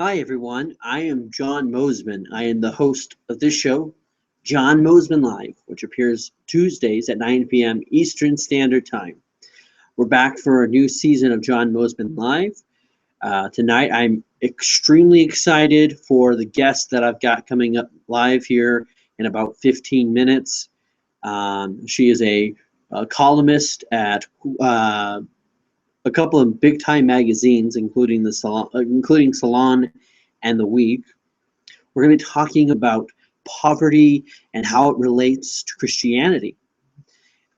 Hi, everyone. I am John Moseman. I am the host of this show, John Moseman Live, which appears Tuesdays at 9 p.m. Eastern Standard Time. We're back for a new season of John Moseman Live. Tonight, I'm extremely excited for the guest that I've got coming up live here in about 15 minutes. She is a columnist at a couple of big-time magazines, including Salon and The Week. We're going to be talking about poverty and how it relates to Christianity.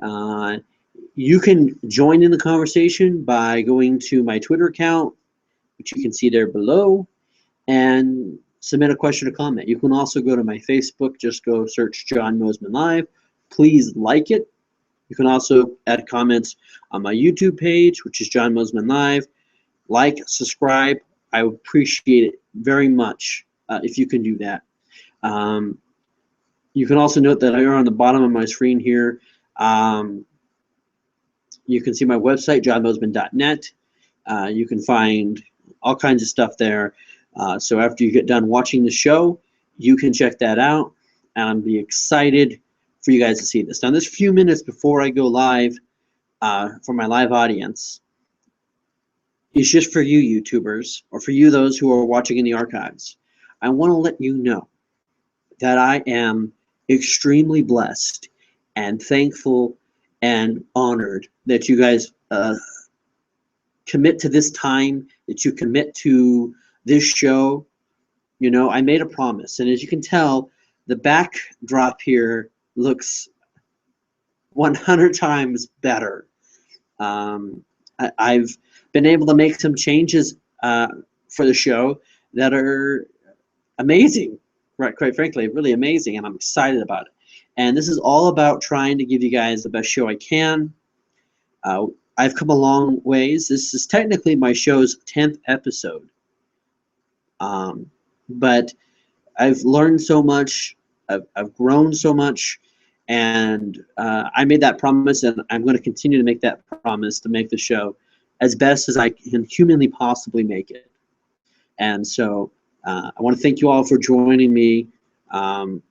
You can join in the conversation by going to my Twitter account, which you can see there below, and submit a question or comment. You can also go to my Facebook, just go search John Moseman Live. Please like it. You can also add comments on my YouTube page, which is John Moseman Live. Like, subscribe. I would appreciate it very much if you can do that. You can also note that here on the bottom of my screen here, you can see my website, johnmoseman.net. You can find all kinds of stuff there. So after you get done watching the show, you can check that out, and I'll be excited for you guys to see this. Now, there's a few minutes before I go live for my live audience. It's just for you YouTubers, or for you those who are watching in the archives. I want to let you know that I am extremely blessed and thankful and honored that you guys commit to this time, that you commit to this show. You know, I made a promise, and as you can tell, the backdrop here looks 100 times better. I've been able to make some changes for the show that are amazing, right? Quite frankly, really amazing, and I'm excited about it. And this is all about trying to give you guys the best show I can. I've come a long ways. This is technically my show's 10th episode. But I've learned so much. I've grown so much. And I made that promise, and I'm going to continue to make that promise to make the show as best as I can humanly possibly make it. And so I want to thank you all for joining me. So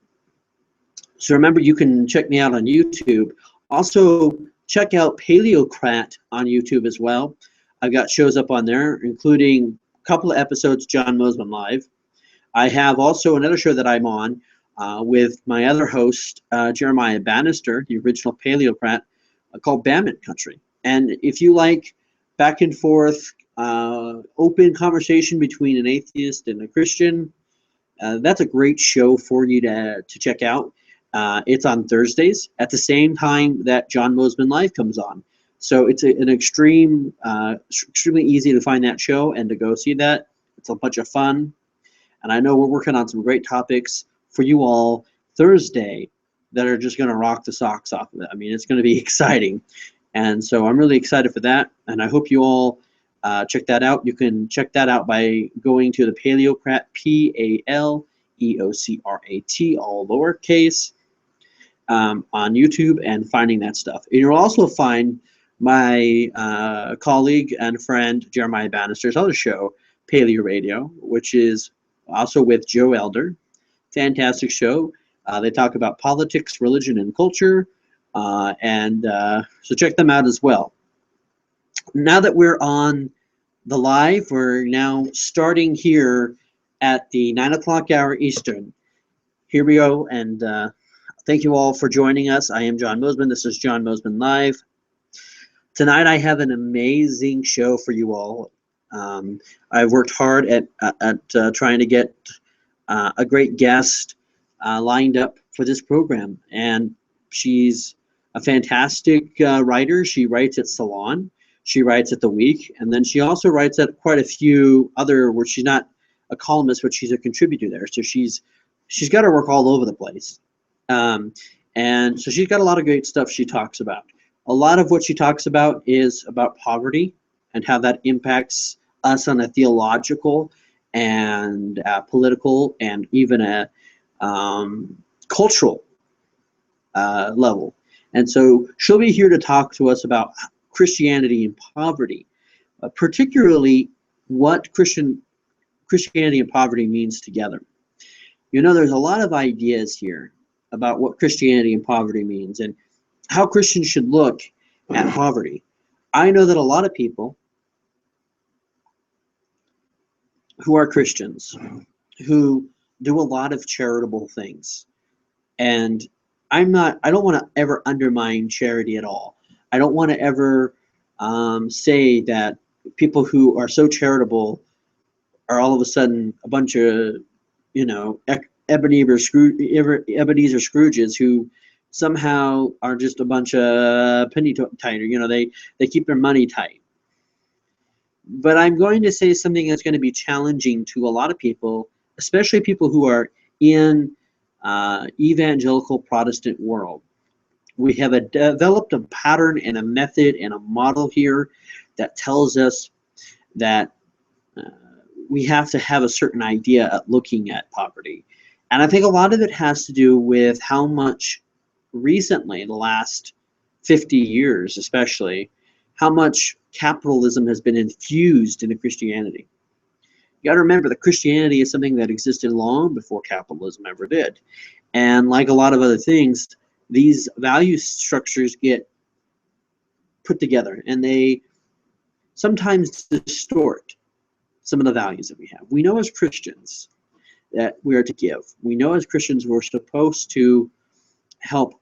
remember, you can check me out on YouTube. Also, check out Paleocrat on YouTube as well. I've got shows up on there, including a couple of episodes, John Moseman Live. I have also another show that I'm on with my other host, Jeremiah Bannister, the original Paleocrat, called Bammit Country. And if you like back and forth, open conversation between an atheist and a Christian, that's a great show for you to check out. It's on Thursdays at the same time that John Moseman Live comes on. So it's an extremely easy to find that show and to go see that. It's a bunch of fun. And I know we're working on some great topics for you all Thursday that are just going to rock the socks off of it. I mean, it's going to be exciting. And so I'm really excited for that. And I hope you all check that out. You can check that out by going to the Paleocrat, Paleocrat, all lowercase, on YouTube and finding that stuff. And you'll also find my colleague and friend Jeremiah Bannister's other show, Paleo Radio, which is also with Joe Elder. Fantastic show. They talk about politics, religion, and culture, so check them out as well. Now that we're on the live, we're now starting here at the 9 o'clock hour Eastern. Here we go, and thank you all for joining us. I am John Moseman. This is John Moseman Live. Tonight I have an amazing show for you all. I've worked hard at trying to get a great guest lined up for this program, and she's a fantastic writer. She writes at Salon, she writes at The Week, and then she also writes at quite a few other, where she's not a columnist, but she's a contributor there. So she's got her work all over the place, and so she's got a lot of great stuff she talks about. A lot of what she talks about is about poverty and how that impacts us on a theological and political and even a cultural level. And so she'll be here to talk to us about Christianity and poverty, particularly what Christian Christianity and poverty means together. You know, there's a lot of ideas here about what Christianity and poverty means and how Christians should look at poverty. I know that a lot of people who are Christians who do a lot of charitable things. And I don't want to ever undermine charity at all. I don't want to ever say that people who are so charitable are all of a sudden a bunch of, you know, Ebenezer Scrooges who somehow are just a bunch of penny tighter. You know, they keep their money tight. But I'm going to say something that's going to be challenging to a lot of people, especially people who are in evangelical Protestant world. We have developed a pattern and a method and a model here that tells us that we have to have a certain idea at looking at poverty. And I think a lot of it has to do with how much recently, the last 50 years especially, how much capitalism has been infused into Christianity. You got to remember that Christianity is something that existed long before capitalism ever did. And like a lot of other things, these value structures get put together and they sometimes distort some of the values that we have. We know as Christians that we are to give. We know as Christians we're supposed to help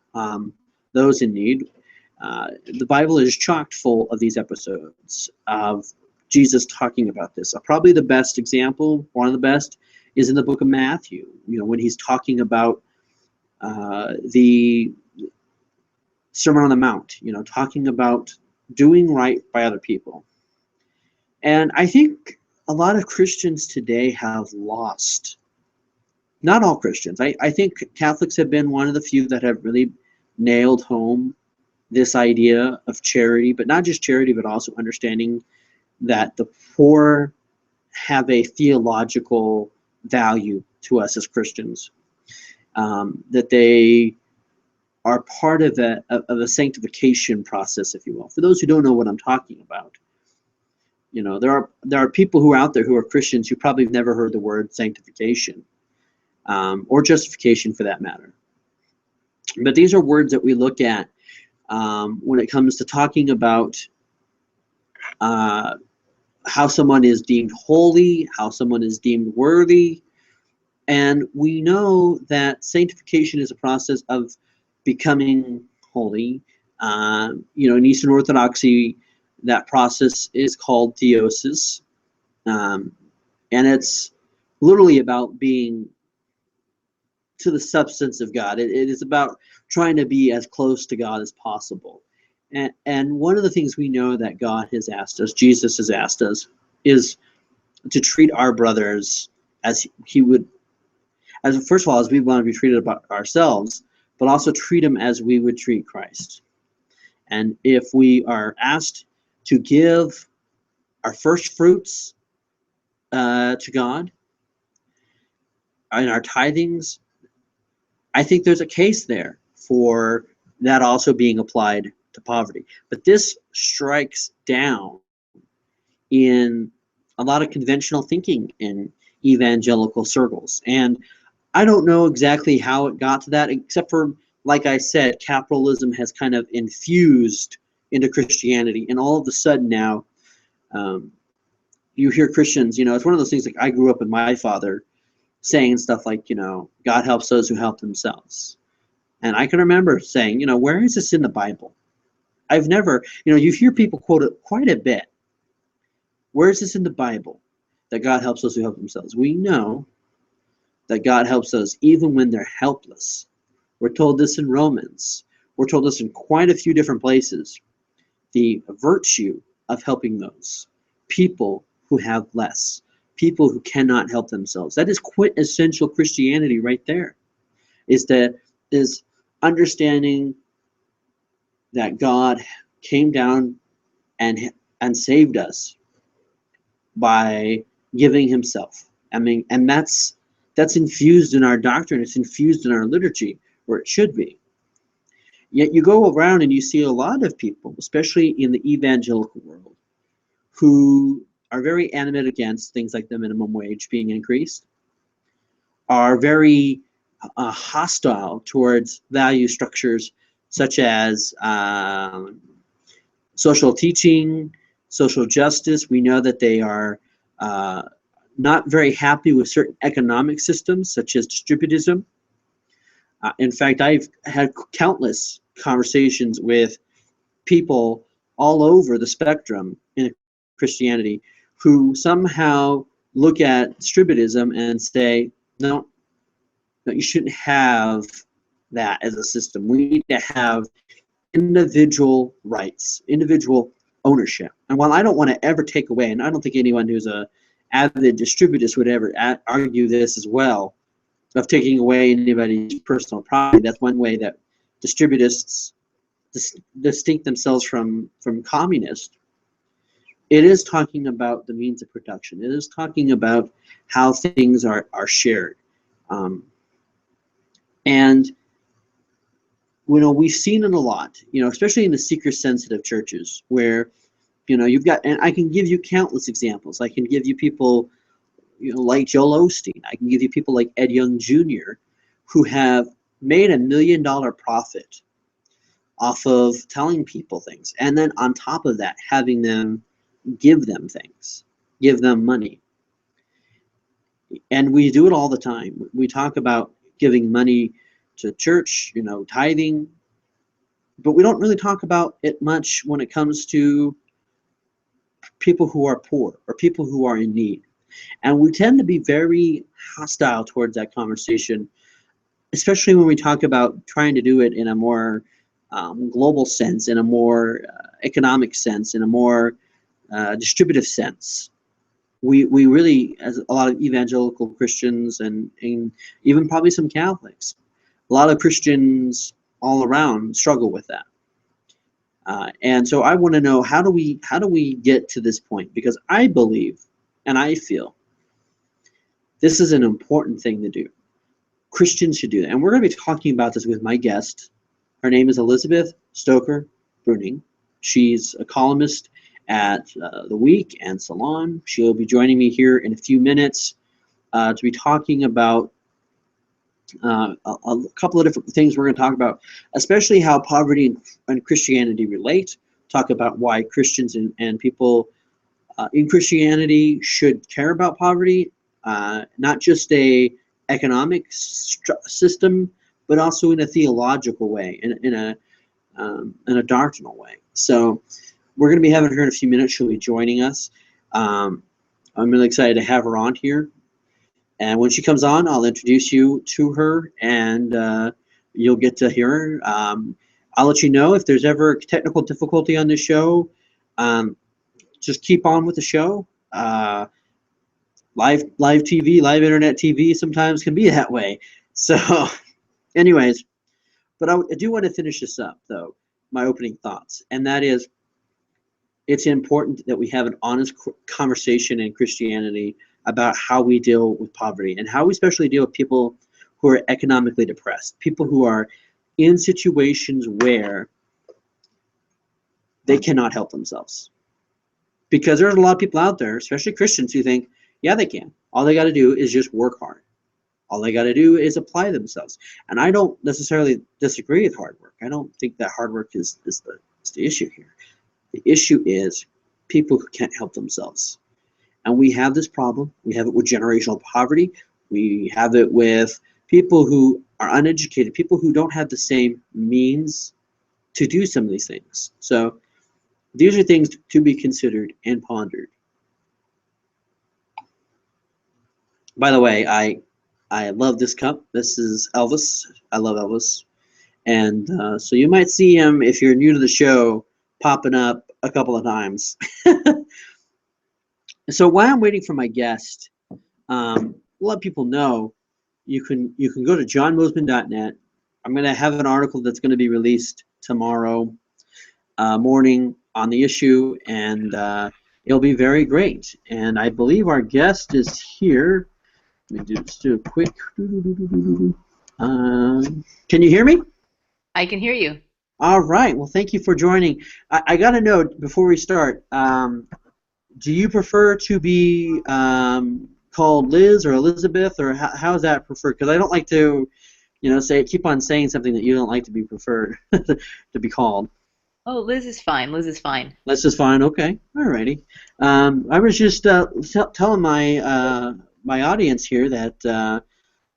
those in need. The Bible is chock full of these episodes of Jesus talking about this. Probably the best example, one of the best, is in the book of Matthew. You know, when he's talking about the Sermon on the Mount, you know, talking about doing right by other people. And I think a lot of Christians today have lost, not all Christians, I think Catholics have been one of the few that have really nailed home this idea of charity, but not just charity, but also understanding that the poor have a theological value to us as Christians, that they are part of a sanctification process, if you will. For those who don't know what I'm talking about, you know, there are people who are out there who are Christians who probably have never heard the word sanctification, or justification for that matter. But these are words that we look at when it comes to talking about how someone is deemed holy, how someone is deemed worthy. And we know that sanctification is a process of becoming holy. You know, in Eastern Orthodoxy, that process is called theosis. And it's literally about being to the substance of God. It is about trying to be as close to God as possible. And one of the things we know that God has asked us, Jesus has asked us, is to treat our brothers as he would, as first of all, as we want to be treated about ourselves, but also treat them as we would treat Christ. And if we are asked to give our first fruits to God in our tithings, I think there's a case there for that also being applied to poverty. But this strikes down in a lot of conventional thinking in evangelical circles. And I don't know exactly how it got to that, except for, like I said, capitalism has kind of infused into Christianity. And all of a sudden now, you hear Christians, you know, it's one of those things like I grew up with my father saying stuff like, you know, God helps those who help themselves. And I can remember saying, you know, where is this in the Bible? I've never, you know, you hear people quote it quite a bit. Where is this in the Bible that God helps those who help themselves? We know that God helps us even when they're helpless. We're told this in Romans. We're told this in quite a few different places. The virtue of helping those people who have less, people who cannot help themselves. That is quintessential Christianity right there. Is understanding that God came down and saved us by giving himself. I mean, and that's infused in our doctrine. It's infused in our liturgy, where it should be. Yet you go around and you see a lot of people, especially in the evangelical world, who are very animate against things like the minimum wage being increased, are very hostile towards value structures such as social teaching, social justice. We know that they are not very happy with certain economic systems such as distributism. In fact, I've had countless conversations with people all over the spectrum in Christianity who somehow look at distributism and say, no, you shouldn't have that as a system. We need to have individual rights, individual ownership. And while I don't want to ever take away, and I don't think anyone who's a avid distributist would ever argue this as well, of taking away anybody's personal property. That's one way that distributists distinct themselves from communists. It is talking about the means of production. It is talking about how things are shared. And we've seen it a lot, especially in the seeker-sensitive churches where, you've got, and I can give you countless examples. I can give you people, like Joel Osteen. I can give you people like Ed Young Jr., who have made $1 million profit off of telling people things. And then on top of that, having them give them things, give them money. And we do it all the time. We talk about giving money to church, tithing, but we don't really talk about it much when it comes to people who are poor or people who are in need. And we tend to be very hostile towards that conversation, especially when we talk about trying to do it in a more global sense, in a more economic sense, in a more distributive sense. We really, as a lot of evangelical Christians and even probably some Catholics, a lot of Christians all around struggle with that. And so I want to know, how do we get to this point? Because I believe and I feel this is an important thing to do. Christians should do that. And we're going to be talking about this with my guest. Her name is Elizabeth Stoker Bruenig. She's a columnist at The Week and Salon. She'll be joining me here in a few minutes to be talking about a couple of different things we're going to talk about, especially how poverty and Christianity relate, talk about why Christians and people in Christianity should care about poverty, not just a economic system, but also in a theological way, in a doctrinal way. So we're going to be having her in a few minutes. She'll be joining us. I'm really excited to have her on here. And when she comes on, I'll introduce you to her, and you'll get to hear her. I'll let you know if there's ever technical difficulty on the show. Just keep on with the show. Live TV, live internet TV sometimes can be that way. So anyways, but I do want to finish this up, though, my opening thoughts, and that is, it's important that we have an honest conversation in Christianity about how we deal with poverty and how we especially deal with people who are economically depressed, people who are in situations where they cannot help themselves. Because there's a lot of people out there, especially Christians, who think, yeah, they can. All they got to do is just work hard. All they got to do is apply themselves. And I don't necessarily disagree with hard work. I don't think that hard work is the issue here. The issue is people who can't help themselves. And we have this problem. We have it with generational poverty. We have it with people who are uneducated, people who don't have the same means to do some of these things. So these are things to be considered and pondered. By the way, I love this cup. This is Elvis. I love Elvis. And so you might see him, if you're new to the show, popping up a couple of times. So while I'm waiting for my guest, a lot of people know you can go to johnmoseman.net. I'm going to have an article that's going to be released tomorrow morning on the issue, and it'll be very great. And I believe our guest is here. Let me just do a quick. Can you hear me? I can hear you. All right. Well, thank you for joining. I got to know before we start. do you prefer to be called Liz or Elizabeth, or how is that preferred? Because I don't like to, keep on saying something that you don't like to be preferred to be called. Oh, Liz is fine. Liz is fine. Liz is fine. Okay, alrighty. I was just telling my audience here that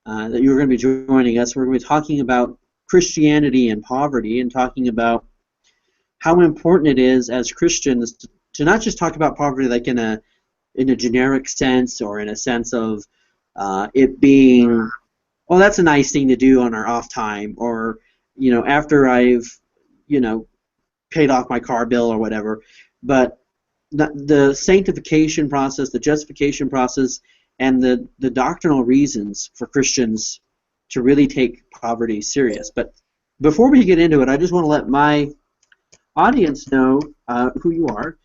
you were going to be joining us. We're going to be talking about Christianity and poverty, and talking about how important it is as Christians to not just talk about poverty like in a generic sense, or in a sense of it being, well, that's a nice thing to do on our off time, or after I've paid off my car bill or whatever, but the sanctification process, the justification process, and the doctrinal reasons for Christians to really take poverty serious. But before we get into it, I just want to let my audience know who you are.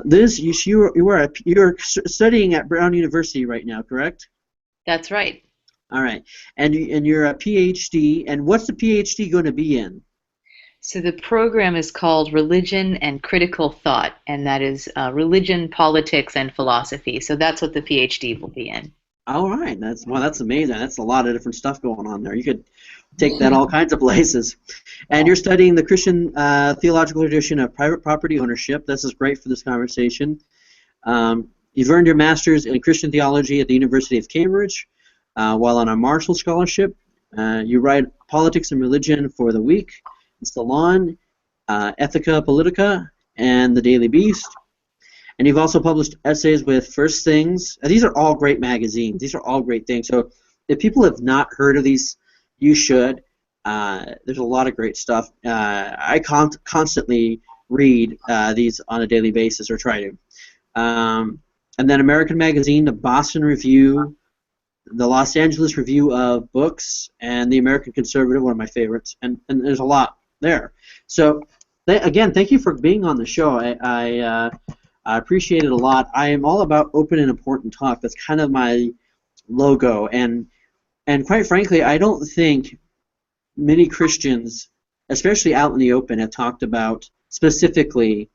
Liz, you're studying at Brown University right now, correct? That's right. All right, and you're a PhD. And what's the PhD going to be in? So the program is called Religion and Critical Thought, and that is religion, politics, and philosophy. So that's what the PhD will be in. All right, that's amazing. That's a lot of different stuff going on there. You could take that all kinds of places. And you're studying the Christian theological tradition of private property ownership. This is great for this conversation. You've earned your master's in Christian theology at the University of Cambridge, while on a Marshall Scholarship. You write Politics and Religion for The Week, Salon, Ethica Politica, and The Daily Beast. And you've also published essays with First Things. These are all great magazines. These are all great things. So if people have not heard of these, you should. There's a lot of great stuff. I constantly read these on a daily basis, or try to. And then American Magazine, the Boston Review, the Los Angeles Review of Books, and the American Conservative, one of my favorites. And there's a lot there. So again, thank you for being on the show. I appreciate it a lot. I am all about open and important talk. That's kind of my logo. And quite frankly, I don't think many Christians, especially out in the open, have talked about specifically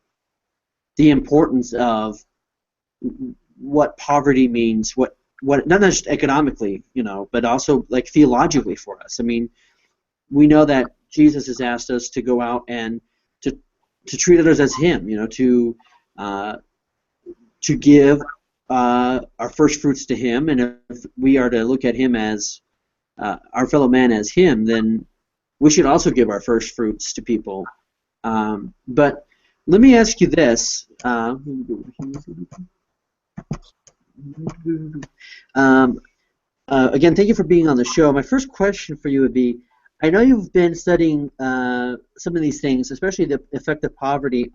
the importance of what poverty means, what not just economically, but also like theologically for us. I mean, we know that Jesus has asked us to go out and to treat others as Him, to give our first fruits to Him, and if we are to look at Him as our fellow man as Him, then we should also give our first fruits to people. But let me ask you this. Again, thank you for being on the show. My first question for you would be, I know you've been studying some of these things, especially the effect of poverty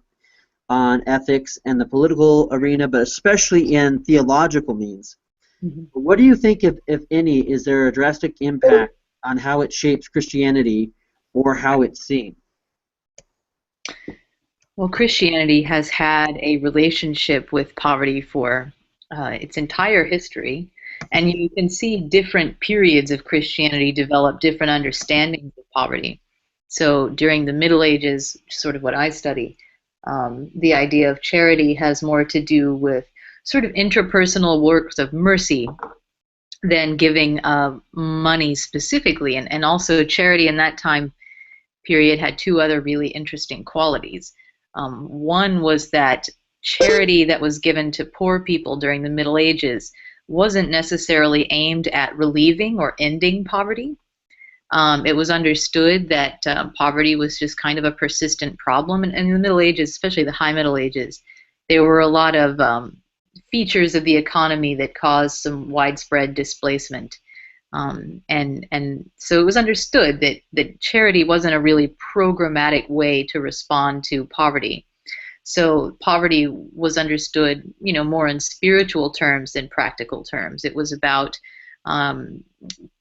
on ethics and the political arena, but especially in theological means. Mm-hmm. What do you think, if any, is there a drastic impact on how it shapes Christianity or how it's seen? Well, Christianity has had a relationship with poverty for its entire history, and you can see different periods of Christianity develop different understandings of poverty. So during the Middle Ages, sort of what I study, the idea of charity has more to do with sort of interpersonal works of mercy than giving money specifically. And also charity in that time period had two other really interesting qualities. One was that charity that was given to poor people during the Middle Ages wasn't necessarily aimed at relieving or ending poverty. It was understood that poverty was just kind of a persistent problem. And in the Middle Ages, especially the High Middle Ages, there were a lot of features of the economy that caused some widespread displacement. And so it was understood that charity wasn't a really programmatic way to respond to poverty. So poverty was understood, more in spiritual terms than practical terms. It was about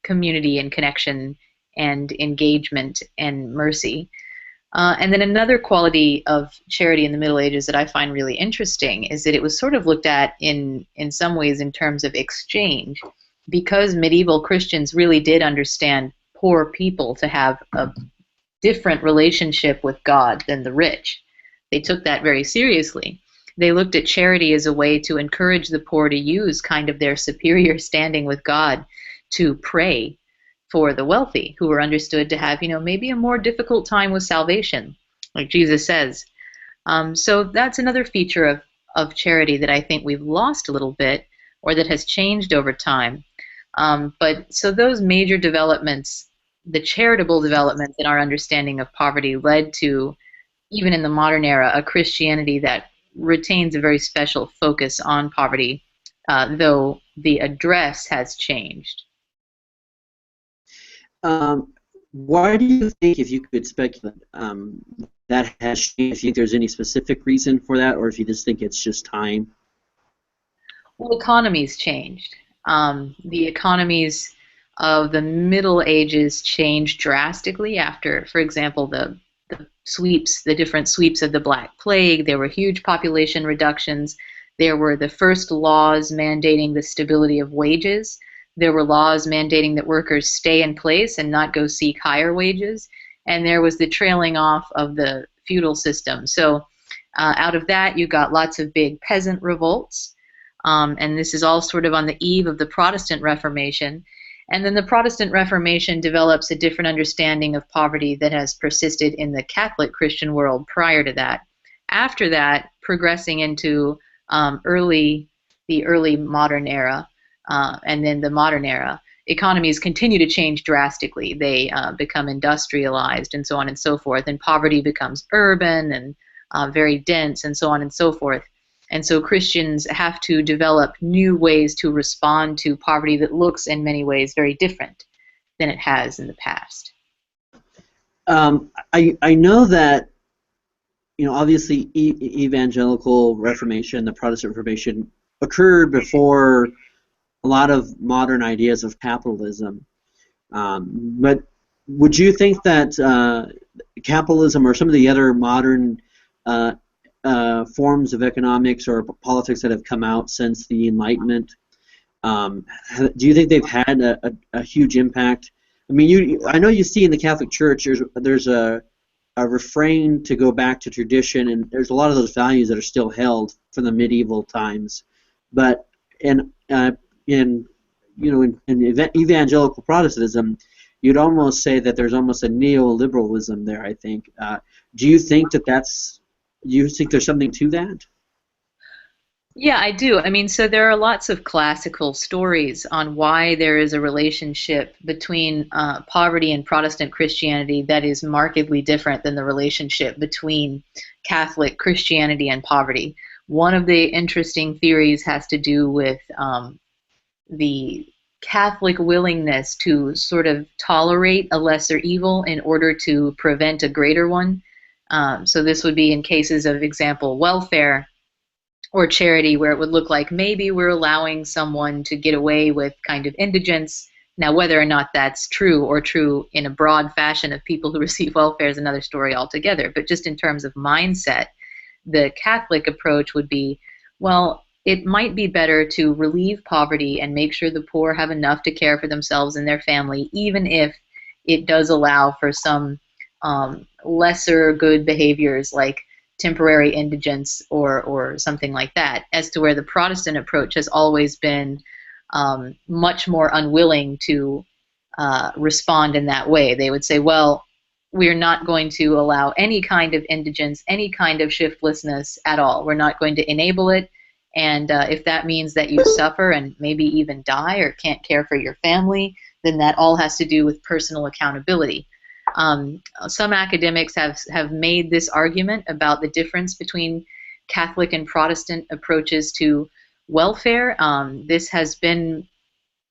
community and connection and engagement and mercy. And then another quality of charity in the Middle Ages that I find really interesting is that it was sort of looked at in some ways in terms of exchange, because medieval Christians really did understand poor people to have a different relationship with God than the rich. They took that very seriously. They looked at charity as a way to encourage the poor to use kind of their superior standing with God to pray for the wealthy, who were understood to have, maybe a more difficult time with salvation, like Jesus says. So that's another feature of charity that I think we've lost a little bit, or that has changed over time. But so those major developments, the charitable developments in our understanding of poverty, led to, even in the modern era, a Christianity that retains a very special focus on poverty, though the address has changed. Why do you think, if you could speculate, that has changed? Do you think there's any specific reason for that, or if you just think it's just time? Well, economies changed. The economies of the Middle Ages changed drastically after, for example, the different sweeps of the Black Plague. There were huge population reductions. There were the first laws mandating the stability of wages. There were laws mandating that workers stay in place and not go seek higher wages. And there was the trailing off of the feudal system. So out of that, you got lots of big peasant revolts. And this is all sort of on the eve of the Protestant Reformation. And then the Protestant Reformation develops a different understanding of poverty that has persisted in the Catholic Christian world prior to that. After that, progressing into the early modern era, and then the modern era, economies continue to change drastically. They become industrialized and so on and so forth, and poverty becomes urban and very dense and so on and so forth. And so Christians have to develop new ways to respond to poverty that looks in many ways very different than it has in the past. I know that, obviously evangelical Reformation, the Protestant Reformation, occurred before a lot of modern ideas of capitalism. But would you think that capitalism or some of the other modern forms of economics or politics that have come out since the Enlightenment, do you think they've had a huge impact? I mean, I know you see in the Catholic Church there's a refrain to go back to tradition, and there's a lot of those values that are still held from the medieval times. But in evangelical Protestantism, you'd almost say that there's almost a neoliberalism there, I think. Do you think you think there's something to that? Yeah, I do. I mean, so there are lots of classical stories on why there is a relationship between poverty and Protestant Christianity that is markedly different than the relationship between Catholic Christianity and poverty. One of the interesting theories has to do with the Catholic willingness to sort of tolerate a lesser evil in order to prevent a greater one. So this would be in cases of, example, welfare or charity, where it would look like maybe we're allowing someone to get away with kind of indigence. Now, whether or not that's true, or true in a broad fashion of people who receive welfare, is another story altogether. But just in terms of mindset, the Catholic approach would be, well, it might be better to relieve poverty and make sure the poor have enough to care for themselves and their family, even if it does allow for some lesser good behaviors like temporary indigence or something like that, as to where the Protestant approach has always been much more unwilling to respond in that way. They would say, well, we're not going to allow any kind of indigence, any kind of shiftlessness at all. We're not going to enable it. And if that means that you suffer and maybe even die or can't care for your family, then that all has to do with personal accountability. Some academics have made this argument about the difference between Catholic and Protestant approaches to welfare. This has been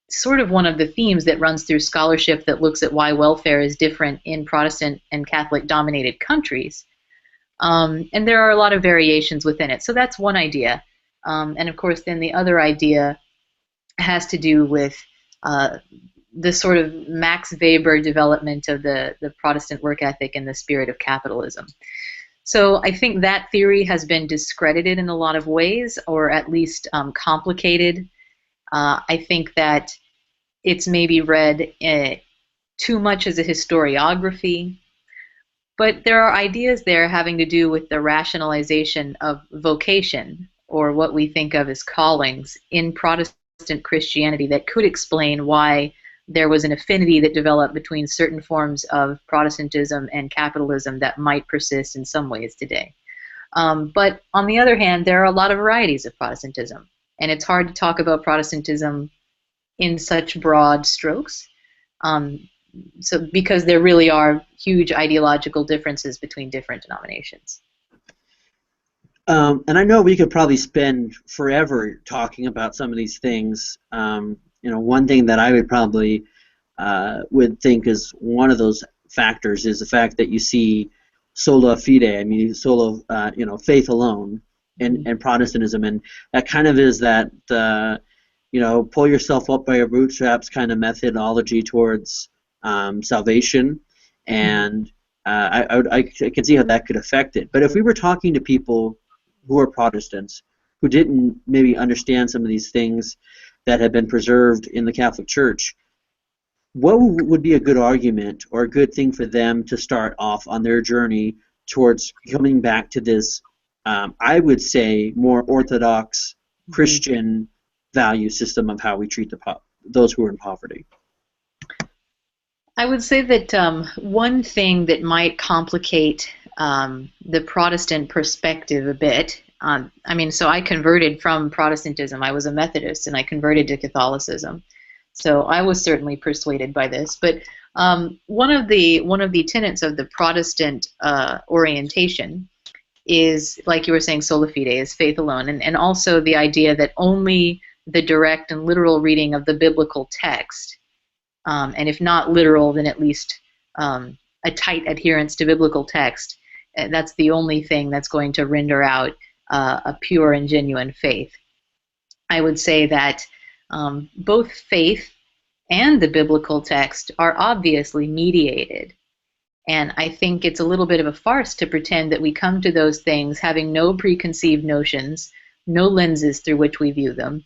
sort of one of the themes that runs through scholarship that looks at why welfare is different in Protestant and Catholic dominated countries. And there are a lot of variations within it. So that's one idea. And of course, then the other idea has to do with the sort of Max Weber development of the Protestant work ethic and the spirit of capitalism. So I think that theory has been discredited in a lot of ways, or at least complicated. I think that it's maybe read too much as a historiography, But there are ideas there having to do with the rationalization of vocation, or what we think of as callings, in Protestant Christianity that could explain why there was an affinity that developed between certain forms of Protestantism and capitalism that might persist in some ways today. But on the other hand, there are a lot of varieties of Protestantism, and it's hard to talk about Protestantism in such broad strokes. So because there really are huge ideological differences between different denominations. And I know we could probably spend forever talking about some of these things. One thing that I would probably would think is one of those factors is the fact that you see sola fide, I mean sola, faith alone, and Protestantism, and that kind of is that pull yourself up by your bootstraps kind of methodology towards salvation, and I can see how that could affect it. But if we were talking to people who are Protestants who didn't maybe understand some of these things that have been preserved in the Catholic Church, what would be a good argument or a good thing for them to start off on their journey towards coming back to this, I would say, more orthodox Christian value system of how we treat those who are in poverty? I would say that one thing that might complicate the Protestant perspective a bit, so I converted from Protestantism. I was a Methodist, and I converted to Catholicism. So I was certainly persuaded by this. But one of the tenets of the Protestant orientation is, like you were saying, sola fide, is faith alone, and also the idea that only the direct and literal reading of the biblical text, and if not literal, then at least a tight adherence to biblical text, that's the only thing that's going to render out a pure and genuine faith. I would say that both faith and the biblical text are obviously mediated. And I think it's a little bit of a farce to pretend that we come to those things having no preconceived notions, no lenses through which we view them.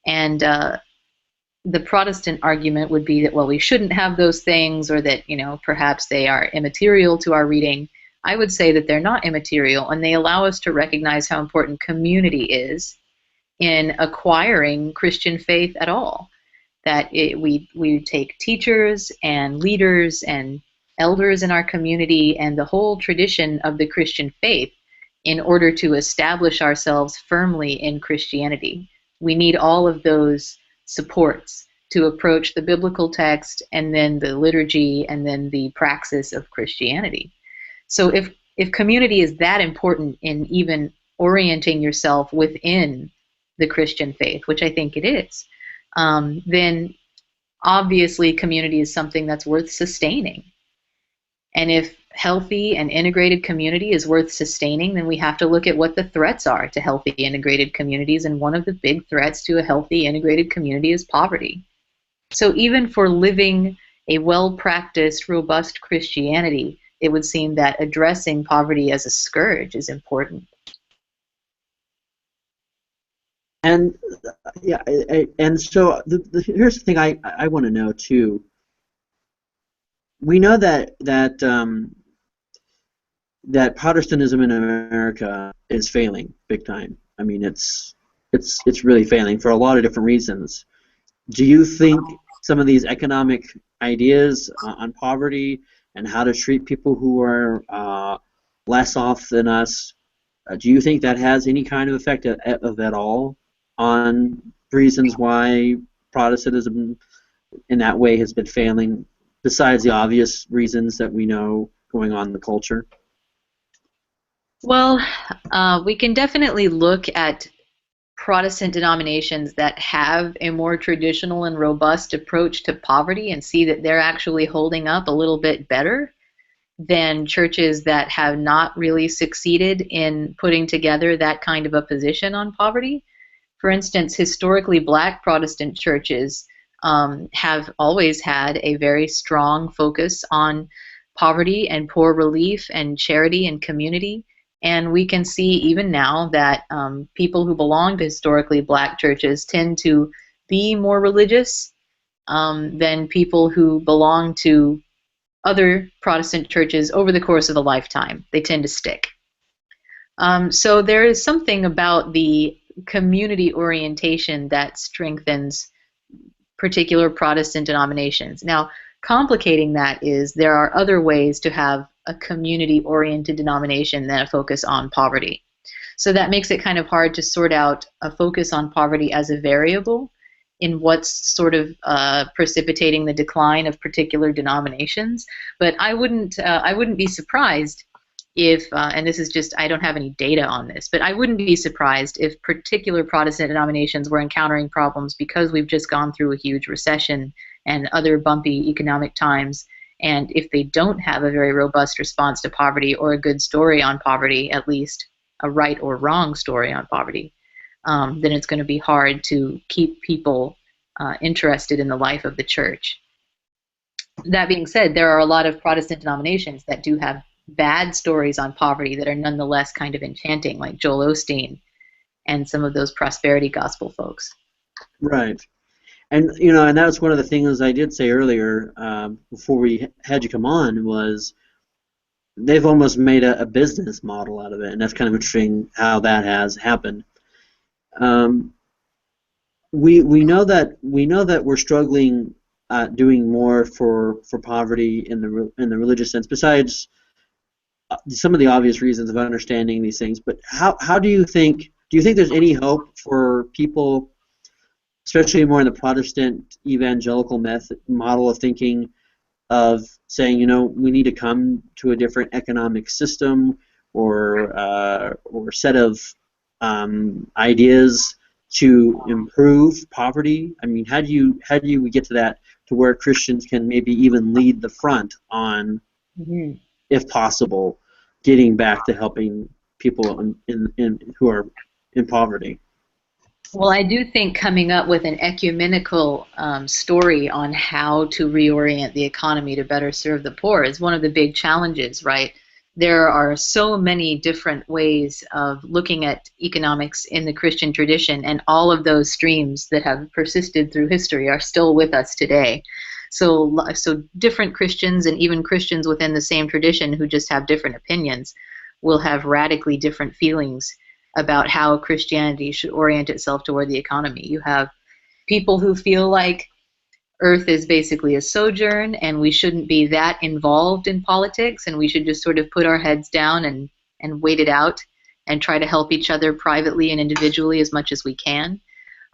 And the Protestant argument would be that, well, we shouldn't have those things, or that, perhaps they are immaterial to our reading. I would say that they're not immaterial, and they allow us to recognize how important community is in acquiring Christian faith at all. That we take teachers and leaders and elders in our community and the whole tradition of the Christian faith in order to establish ourselves firmly in Christianity. We need all of those supports to approach the biblical text, and then the liturgy, and then the praxis of Christianity. So if community is that important in even orienting yourself within the Christian faith, which I think it is, then obviously community is something that's worth sustaining. And if healthy and integrated community is worth sustaining, then we have to look at what the threats are to healthy integrated communities, and one of the big threats to a healthy integrated community is poverty. So even for living a well-practiced, robust Christianity, it would seem that addressing poverty as a scourge is important. And yeah, and so here's the thing I want to know too. We know that Protestantism in America is failing big time. I mean, it's really failing for a lot of different reasons. Do you think some of these economic ideas on poverty and how to treat people who are less off than us, do you think that has any kind of effect of at all on reasons why Protestantism in that way has been failing, besides the obvious reasons that we know going on in the culture? Well, we can definitely look at Protestant denominations that have a more traditional and robust approach to poverty and see that they're actually holding up a little bit better than churches that have not really succeeded in putting together that kind of a position on poverty. For instance, historically black Protestant churches have always had a very strong focus on poverty and poor relief and charity and community. And we can see even now that people who belong to historically black churches tend to be more religious than people who belong to other Protestant churches over the course of a lifetime. They tend to stick. So there is something about the community orientation that strengthens particular Protestant denominations. Now, complicating that is there are other ways to have a community-oriented denomination than a focus on poverty. So that makes it kind of hard to sort out a focus on poverty as a variable in what's sort of precipitating the decline of particular denominations. But I wouldn't be surprised if, and this is just, I don't have any data on this, but I wouldn't be surprised if particular Protestant denominations were encountering problems because we've just gone through a huge recession and other bumpy economic times. And if they don't have a very robust response to poverty or a good story on poverty, at least a right or wrong story on poverty, then it's going to be hard to keep people interested in the life of the church. That being said, there are a lot of Protestant denominations that do have bad stories on poverty that are nonetheless kind of enchanting, like Joel Osteen and some of those prosperity gospel folks. Right. And, you know, and that was one of the things I did say earlier before we had you come on was they've almost made a business model out of it, and that's kind of interesting how that has happened. We know that we're struggling doing more for poverty in the religious sense, besides some of the obvious reasons of understanding these things. But how do you think there's any hope for people, especially more in the Protestant evangelical model of thinking, of saying, you know, we need to come to a different economic system or set of ideas to improve poverty? I mean, how do we get to that, to where Christians can maybe even lead the front on, if possible, getting back to helping people who are in poverty? Well, I do think coming up with an ecumenical story on how to reorient the economy to better serve the poor is one of the big challenges, right? There are so many different ways of looking at economics in the Christian tradition, and all of those streams that have persisted through history are still with us today. So different Christians, and even Christians within the same tradition who just have different opinions, will have radically different feelings about how Christianity should orient itself toward the economy. You have people who feel like Earth is basically a sojourn and we shouldn't be that involved in politics, and we should just sort of put our heads down and wait it out and try to help each other privately and individually as much as we can.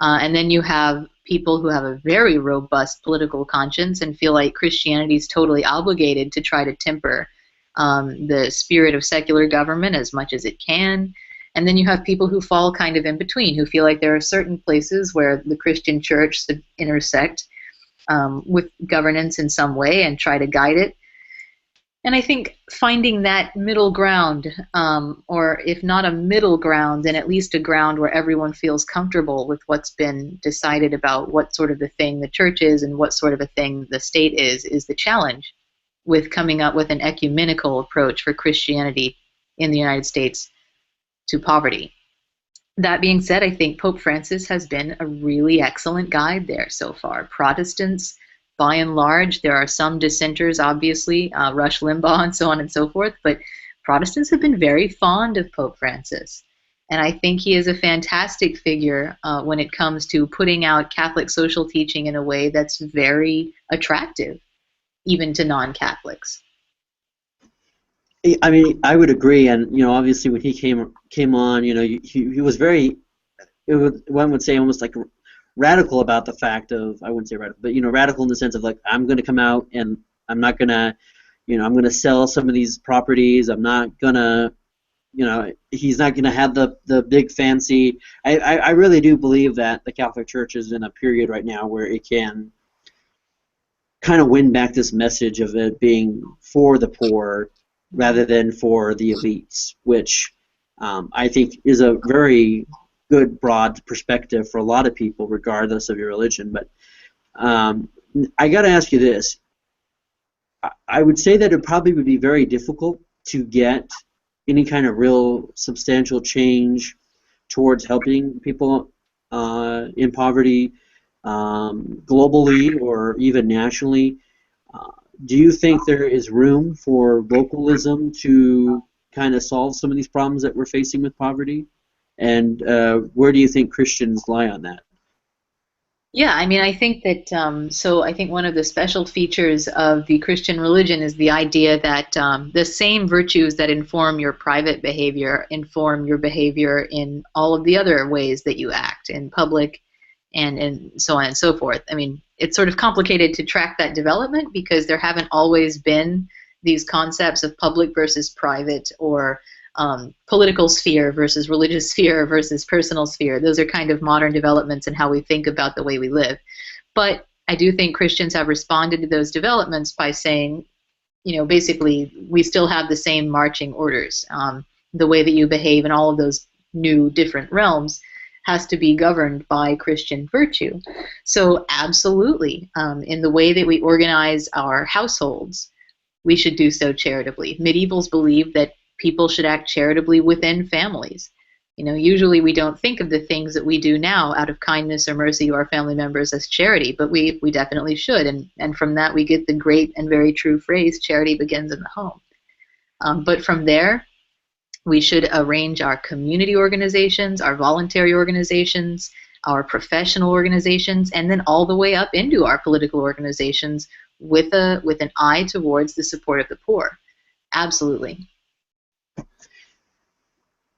And then you have people who have a very robust political conscience and feel like Christianity is totally obligated to try to temper the spirit of secular government as much as it can. And then you have people who fall kind of in between, who feel like there are certain places where the Christian church should intersect with governance in some way and try to guide it. And I think finding that middle ground, or if not a middle ground, then at least a ground where everyone feels comfortable with what's been decided about what sort of a thing the church is and what sort of a thing the state is the challenge with coming up with an ecumenical approach for Christianity in the United States to poverty. That being said, I think Pope Francis has been a really excellent guide there so far. Protestants, by and large, there are some dissenters, obviously, Rush Limbaugh and so on and so forth, but Protestants have been very fond of Pope Francis. And I think he is a fantastic figure when it comes to putting out Catholic social teaching in a way that's very attractive, even to non-Catholics. I mean, I would agree, and you know, obviously when he came on, you know, he was very, one would say almost like radical about the fact of, I wouldn't say radical, but you know, radical in the sense of like, I'm going to come out and I'm not going to, you know, I'm going to sell some of these properties. I'm not going to, you know, he's not going to have the big fancy. I really do believe that the Catholic Church is in a period right now where it can kind of win back this message of it being for the poor rather than for the elites, which I think is a very good broad perspective for a lot of people, regardless of your religion. But I got to ask you this. I would say that it probably would be very difficult to get any kind of real substantial change towards helping people in poverty globally or even nationally do you think there is room for localism to kind of solve some of these problems that we're facing with poverty? And where do you think Christians lie on that? Yeah, I mean, I think that, so I think one of the special features of the Christian religion is the idea that the same virtues that inform your private behavior inform your behavior in all of the other ways that you act in public and so on and so forth. I mean, it's sort of complicated to track that development because there haven't always been these concepts of public versus private, or political sphere versus religious sphere versus personal sphere. Those are kind of modern developments in how we think about the way we live. But I do think Christians have responded to those developments by saying, you know, basically, we still have the same marching orders. The way that you behave in all of those new different realms has to be governed by Christian virtue. So absolutely, in the way that we organize our households, we should do so charitably. Medievals believed that people should act charitably within families. You know, usually we don't think of the things that we do now out of kindness or mercy to our family members as charity, but we definitely should. And from that we get the great and very true phrase, charity begins in the home. But from there, we should arrange our community organizations, our voluntary organizations, our professional organizations, and then all the way up into our political organizations with an eye towards the support of the poor. Absolutely.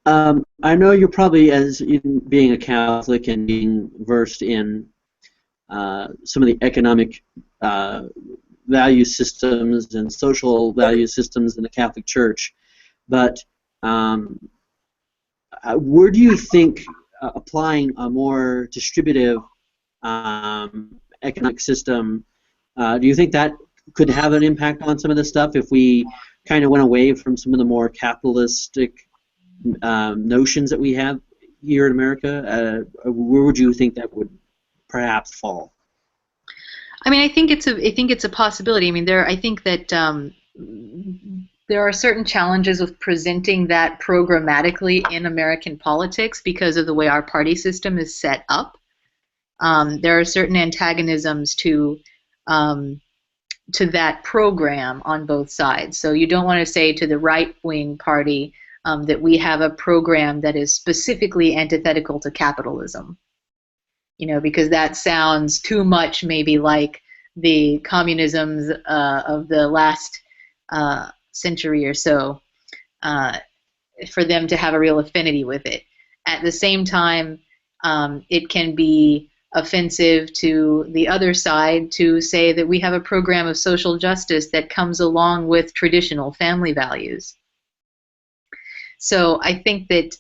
I know you're probably, as in being a Catholic and being versed in some of the economic value systems and social value systems in the Catholic Church, but where do you think applying a more distributive economic system, do you think that could have an impact on some of this stuff if we kind of went away from some of the more capitalistic notions that we have here in America? Where would you think that would perhaps fall? I mean, I think it's a possibility. I mean, I think that there are certain challenges with presenting that programmatically in American politics because of the way our party system is set up. There are certain antagonisms to that program on both sides. So you don't want to say to the right-wing party that we have a program that is specifically antithetical to capitalism, you know, because that sounds too much maybe like the communisms of the last century or so for them to have a real affinity with it. At the same time, it can be offensive to the other side to say that we have a program of social justice that comes along with traditional family values. So I think that,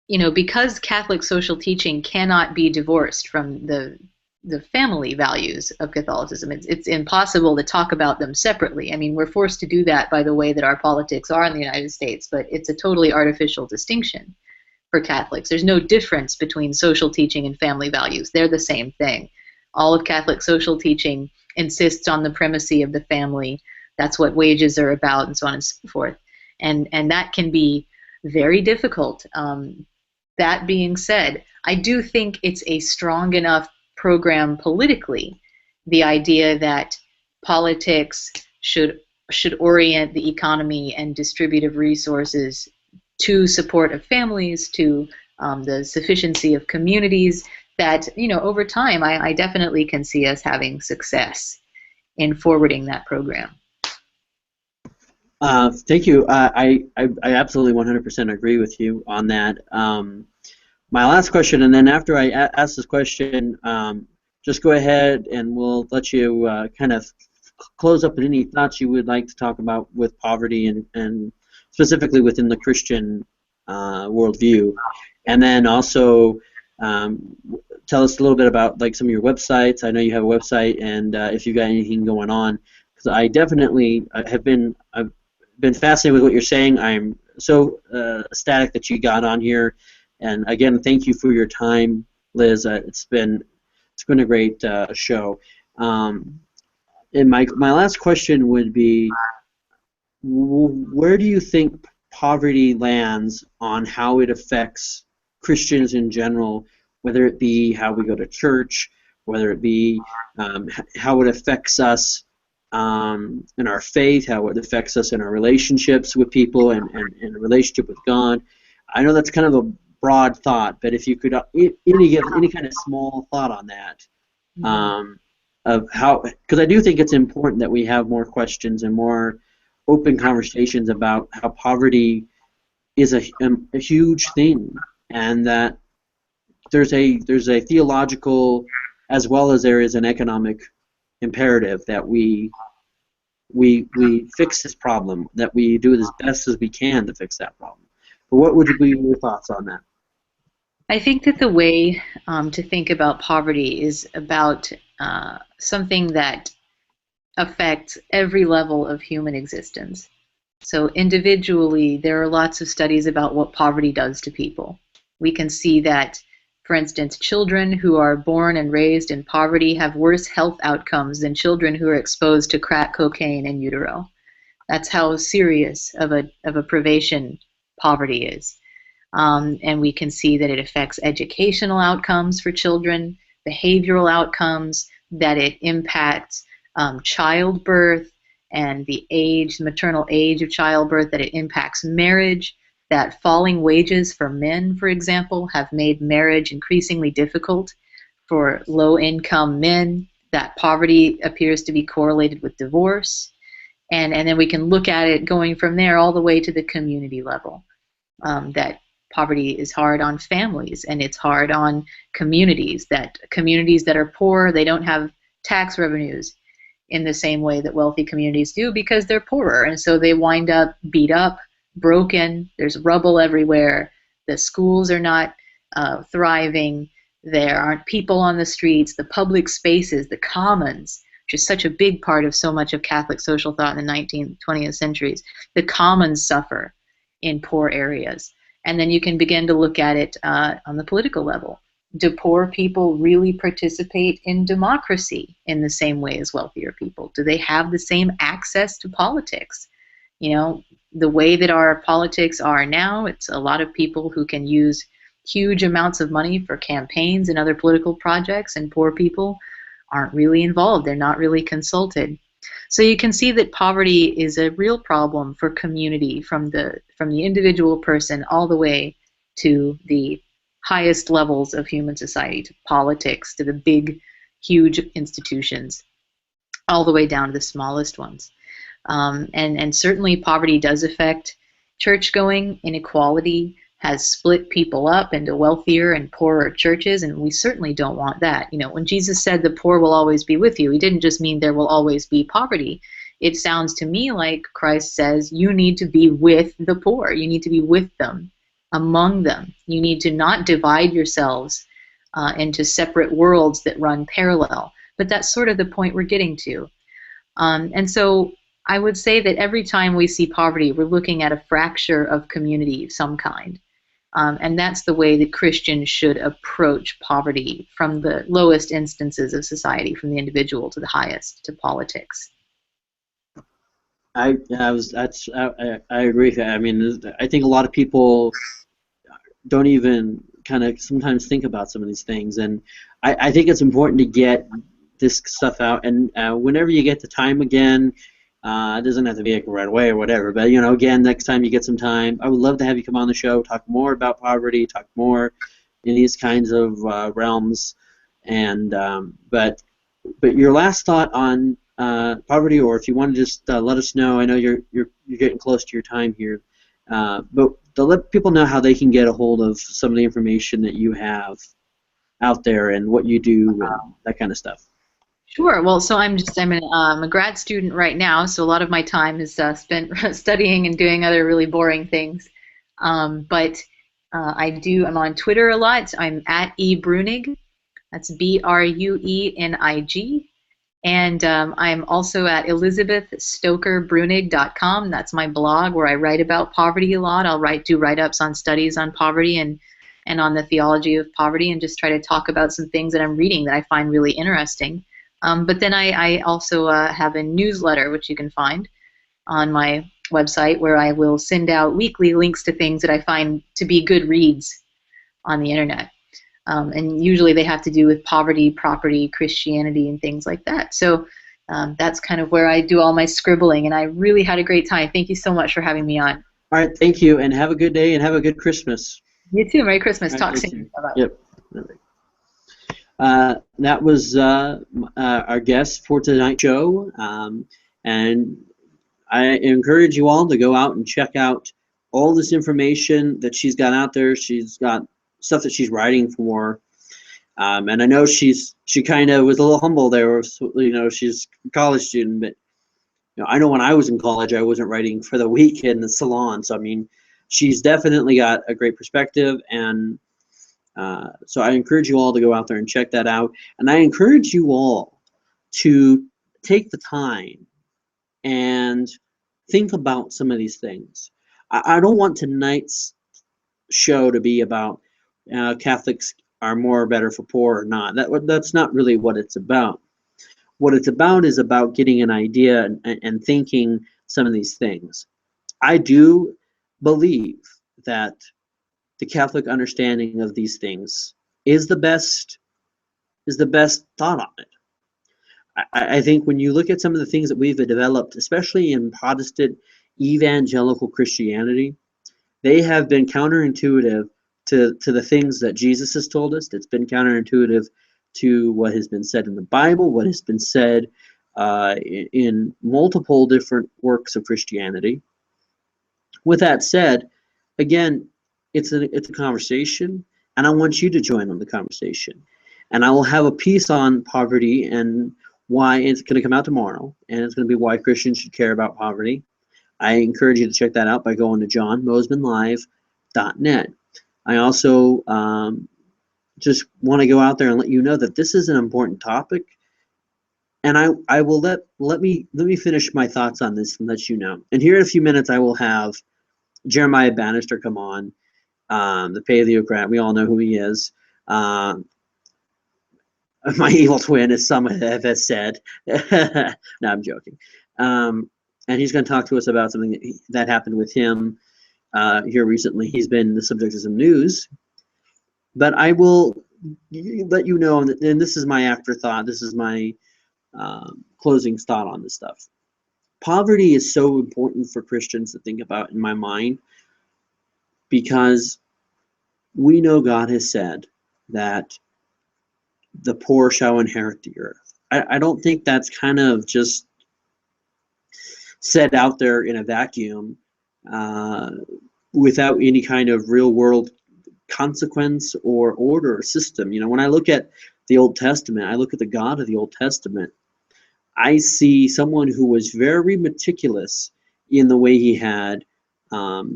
you know, because Catholic social teaching cannot be divorced from the family values of Catholicism, it's impossible to talk about them separately. I mean, we're forced to do that by the way that our politics are in the United States, but it's a totally artificial distinction for Catholics. There's no difference between social teaching and family values. They're the same thing. All of Catholic social teaching insists on the primacy of the family. That's what wages are about, and so on and so forth. And that can be very difficult. That being said, I do think it's a strong enough program politically, the idea that politics should orient the economy and distributive resources to support of families, to the sufficiency of communities, that, you know, over time I definitely can see us having success in forwarding that program. Thank you. I absolutely 100% agree with you on that. My last question, and then after I ask this question, just go ahead and we'll let you kind of close up with any thoughts you would like to talk about with poverty and specifically within the Christian worldview. And then also tell us a little bit about like some of your websites. I know you have a website, and if you've got anything going on, because I definitely I've been fascinated with what you're saying. I'm so ecstatic that you got on here. And again, thank you for your time, Liz. It's been a great show. And my last question would be, where do you think poverty lands on how it affects Christians in general, whether it be how we go to church, whether it be how it affects us in our faith, how it affects us in our relationships with people and relationship with God. I know that's kind of a broad thought, but if you could give any kind of small thought on that, of how, because I do think it's important that we have more questions and more open conversations about how poverty is a huge thing, and that there's a theological as well as there is an economic imperative that we fix this problem, that we do as best as we can to fix that problem. But what would be your thoughts on that? I think that the way to think about poverty is about something that affects every level of human existence. So individually, there are lots of studies about what poverty does to people. We can see that, for instance, children who are born and raised in poverty have worse health outcomes than children who are exposed to crack cocaine in utero. That's how serious of a privation poverty is. And we can see that it affects educational outcomes for children, behavioral outcomes, that it impacts childbirth and the maternal age of childbirth, that it impacts marriage, that falling wages for men, for example, have made marriage increasingly difficult for low-income men, that poverty appears to be correlated with divorce, and then we can look at it going from there all the way to the community level, that poverty is hard on families and it's hard on communities that are poor, they don't have tax revenues in the same way that wealthy communities do because they're poorer, and so they wind up beat up, broken, there's rubble everywhere, the schools are not thriving, there aren't people on the streets, the public spaces, the commons, which is such a big part of so much of Catholic social thought in the 19th, 20th centuries, the commons suffer in poor areas. And then you can begin to look at it on the political level. Do poor people really participate in democracy in the same way as wealthier people? Do they have the same access to politics? You know, the way that our politics are now, it's a lot of people who can use huge amounts of money for campaigns and other political projects, and poor people aren't really involved. They're not really consulted. So you can see that poverty is a real problem for community, from the individual person all the way to the highest levels of human society, to politics, to the big, huge institutions, all the way down to the smallest ones. And certainly poverty does affect church-going. Inequality has split people up into wealthier and poorer churches, and we certainly don't want that. You know, when Jesus said the poor will always be with you, he didn't just mean there will always be poverty. It sounds to me like Christ says you need to be with the poor. You need to be with them, among them. You need to not divide yourselves into separate worlds that run parallel. But that's sort of the point we're getting to. And so I would say that every time we see poverty, we're looking at a fracture of community of some kind. And that's the way that Christians should approach poverty, from the lowest instances of society, from the individual to the highest, to politics. I agree with that. I mean, I think a lot of people don't even kind of sometimes think about some of these things, and I think it's important to get this stuff out. And whenever you get the time again, it doesn't have to be like right away or whatever, but again, next time you get some time, I would love to have you come on the show, talk more about poverty, talk more in these kinds of realms. And but your last thought on poverty, or if you want to just let us know. I know you're getting close to your time here, but to let people know how they can get a hold of some of the information that you have out there and what you do and that kind of stuff. Sure. Well, so I'm a grad student right now, so a lot of my time is spent studying and doing other really boring things. But I'm on Twitter a lot. I'm at Bruenig. That's BRUENIG. And I'm also at ElizabethStokerBruenig.com. That's my blog where I write about poverty a lot. I'll do write-ups on studies on poverty and on the theology of poverty, and just try to talk about some things that I'm reading that I find really interesting. But then I also have a newsletter, which you can find on my website, where I will send out weekly links to things that I find to be good reads on the internet. And usually they have to do with poverty, property, Christianity, and things like that. So that's kind of where I do all my scribbling, and I really had a great time. Thank you so much for having me on. All right, thank you, and have a good day, and have a good Christmas. You too. Merry Christmas. All right, Talk thank soon. you. Bye-bye. Yep. That was our guest for tonight's show, and I encourage you all to go out and check out all this information that she's got out there. She's got stuff that she's writing for, and I know she kind of was a little humble there. She's a college student, but I know when I was in college, I wasn't writing for the week in the salon. So I mean, she's definitely got a great perspective, and so I encourage you all to go out there and check that out. And I encourage you all to take the time and think about some of these things. I don't want tonight's show to be about Catholics are more or better for poor or not. That's not really what it's about. What it's about is about getting an idea and thinking some of these things. I do believe that the Catholic understanding of these things is the best thought on it. I think when you look at some of the things that we've developed, especially in Protestant evangelical Christianity, they have been counterintuitive to the things that Jesus has told us. It's been counterintuitive to what has been said in the Bible, what has been said in multiple different works of Christianity. With that said, again, it's a conversation, and I want you to join on the conversation. And I will have a piece on poverty and why it's going to come out tomorrow, and it's going to be why Christians should care about poverty. I encourage you to check that out by going to johnmosemanlive.net. I also just want to go out there and let you know that this is an important topic, and I will let me finish my thoughts on this and let you know. And here in a few minutes, I will have Jeremiah Bannister come on, the paleocrat. We all know who he is. My evil twin, as some have said. No, I'm joking. And he's going to talk to us about something that happened with him here recently. He's been the subject of some news. But I will let you know, and this is my afterthought, this is my closing thought on this stuff. Poverty is so important for Christians to think about, in my mind, because we know God has said that the poor shall inherit the earth. I don't think that's kind of just said out there in a vacuum without any kind of real world consequence or order or system. When I look at the Old Testament, I look at the God of the Old Testament, I see someone who was very meticulous in the way he had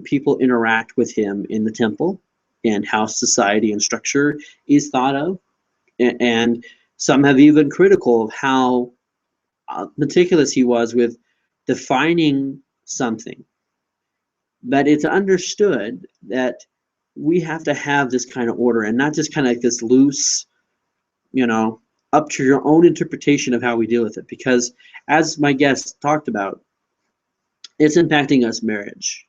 people interact with him in the temple and how society and structure is thought of. And some have even critical of how meticulous he was with defining something. But it's understood that we have to have this kind of order and not just kind of like this loose, up to your own interpretation of how we deal with it. Because as my guest talked about, it's impacting us marriage.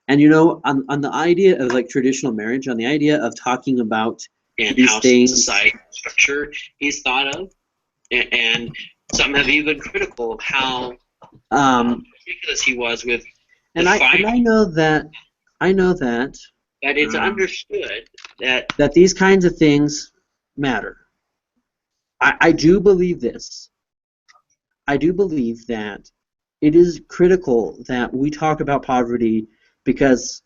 And on the idea of like traditional marriage, on the idea of talking about and these how things, society structure is thought of, and some have even critical of how ridiculous he was with. And I know that it's understood that these kinds of things matter. I do believe this. I do believe that it is critical that we talk about poverty because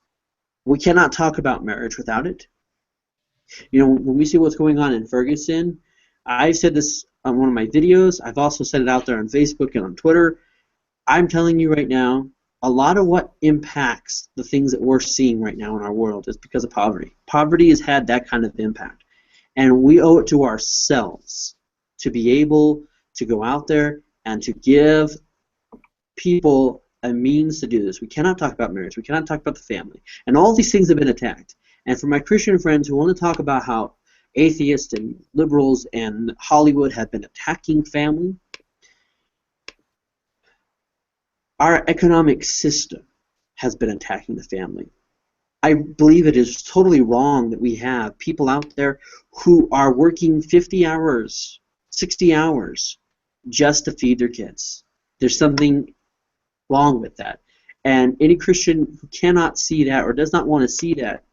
we cannot talk about marriage without it. When we see what's going on in Ferguson, I've said this on one of my videos. I've also said it out there on Facebook and on Twitter. I'm telling you right now, a lot of what impacts the things that we're seeing right now in our world is because of poverty. Poverty has had that kind of impact. And we owe it to ourselves to be able to go out there and to give people a means to do this. We cannot talk about marriage. We cannot talk about the family. And all these things have been attacked. And for my Christian friends who want to talk about how atheists and liberals and Hollywood have been attacking family, our economic system has been attacking the family. I believe it is totally wrong that we have people out there who are working 50 hours, 60 hours, just to feed their kids. There's something wrong with that. And any Christian who cannot see that or does not want to see that,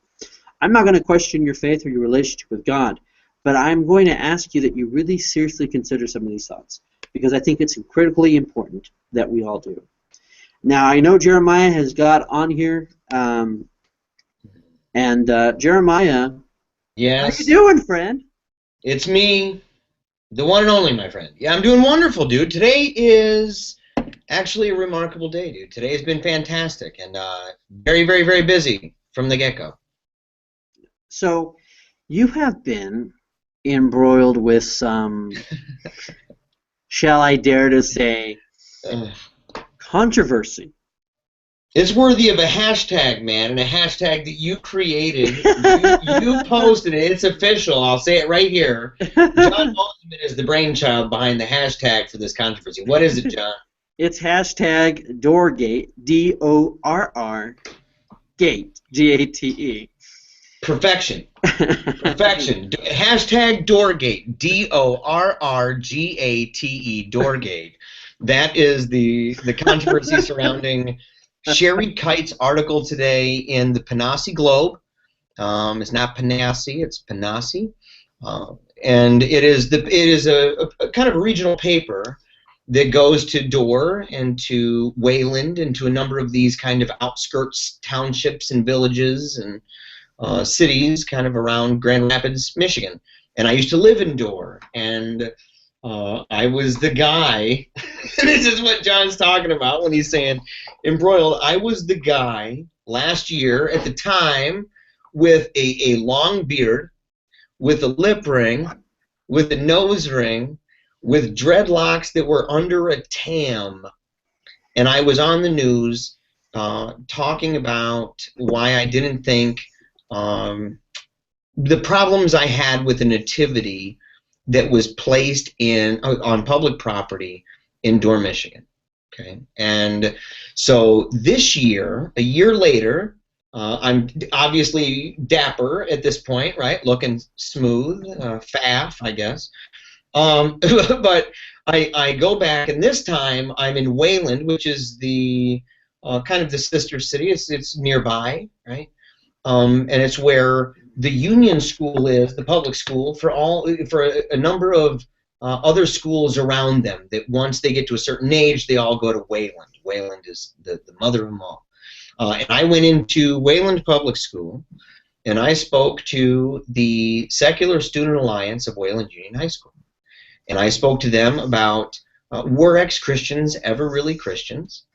I'm not going to question your faith or your relationship with God, but I'm going to ask you that you really seriously consider some of these thoughts, because I think it's critically important that we all do. Now, I know Jeremiah has got on here, and Jeremiah, Yes. how you doing, friend? It's me, the one and only, my friend. Yeah, I'm doing wonderful, dude. Today is actually a remarkable day, dude. Today has been fantastic and very, very, very busy from the get-go. So, you have been embroiled with some, shall I dare to say, controversy. It's worthy of a hashtag, man, and a hashtag that you created. You posted it. It's official. I'll say it right here. John Moseman is the brainchild behind the hashtag for this controversy. What is it, John? It's hashtag Doorgate, D-O-R-R, Gate, G-A-T-E. Perfection. Perfection. Hashtag Doorgate, D-O-R-R-G-A-T-E, Doorgate. That is the controversy surrounding Sherry Kite's article today in the Panassi Globe. It's not Panassi, it's Panassi. And it is a kind of a regional paper that goes to Dorr and to Wayland and to a number of these kind of outskirts townships and villages and cities kind of around Grand Rapids, Michigan. And I used to live in Dorr, and I was the guy, this is what John's talking about when he's saying embroiled. I was the guy last year at the time with a long beard, with a lip ring, with a nose ring, with dreadlocks that were under a tam. And I was on the news talking about why I didn't think the problems I had with the nativity that was placed on public property in Dorr, Michigan. Okay, and so this year, a year later, I'm obviously dapper at this point, right? Looking smooth, faff, I guess. But I go back, and this time I'm in Wayland, which is the kind of the sister city. It's nearby, right? And it's where the Union School is, the public school, for a number of other schools around them, that once they get to a certain age, they all go to Wayland. Wayland is the mother of them all. And I went into Wayland Public School, and I spoke to the Secular Student Alliance of Wayland Union High School. And I spoke to them about, were ex-Christians ever really Christians?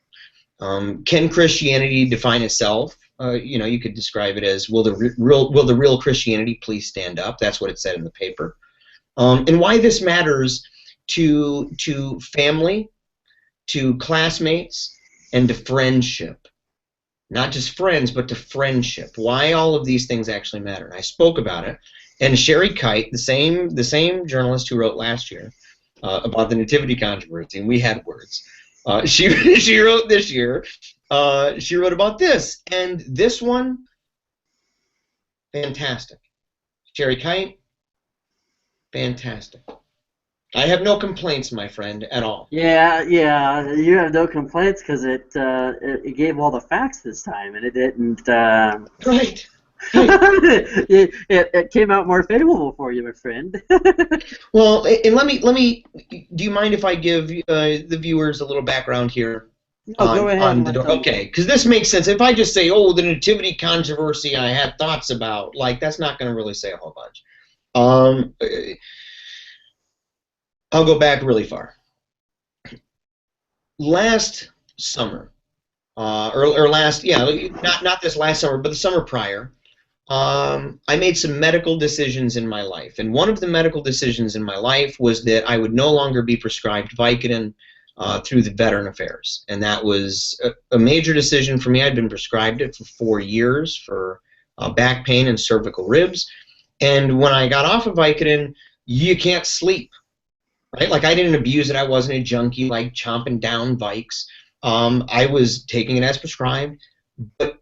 Can Christianity define itself? You could describe it as, will the real Christianity please stand up? That's what it said in the paper. And why this matters to family, to classmates, and to friendship. Not just friends, but to friendship. Why all of these things actually matter. And I spoke about it. And Sherry Kite, the same journalist who wrote last year about the nativity controversy, and we had words. She wrote this year. She wrote about this, and this one, fantastic. Sherry Kite, fantastic. I have no complaints, my friend, at all. Yeah, you have no complaints because it gave all the facts this time, and it didn't. Right. it came out more favorable for you, my friend. Well, and let me. Do you mind if I give the viewers a little background here? Go ahead. Okay, because this makes sense. If I just say, "Oh, the nativity controversy," I had thoughts about, that's not going to really say a whole bunch. I'll go back really far. Last summer, or last, not this last summer, but the summer prior. I made some medical decisions in my life, and one of the medical decisions in my life was that I would no longer be prescribed Vicodin through the Veteran Affairs, and that was a major decision for me. I'd been prescribed it for 4 years for back pain and cervical ribs, and when I got off of Vicodin, you can't sleep, right? Like, I didn't abuse it. I wasn't a junkie, like chomping down Vikes. I was taking it as prescribed, but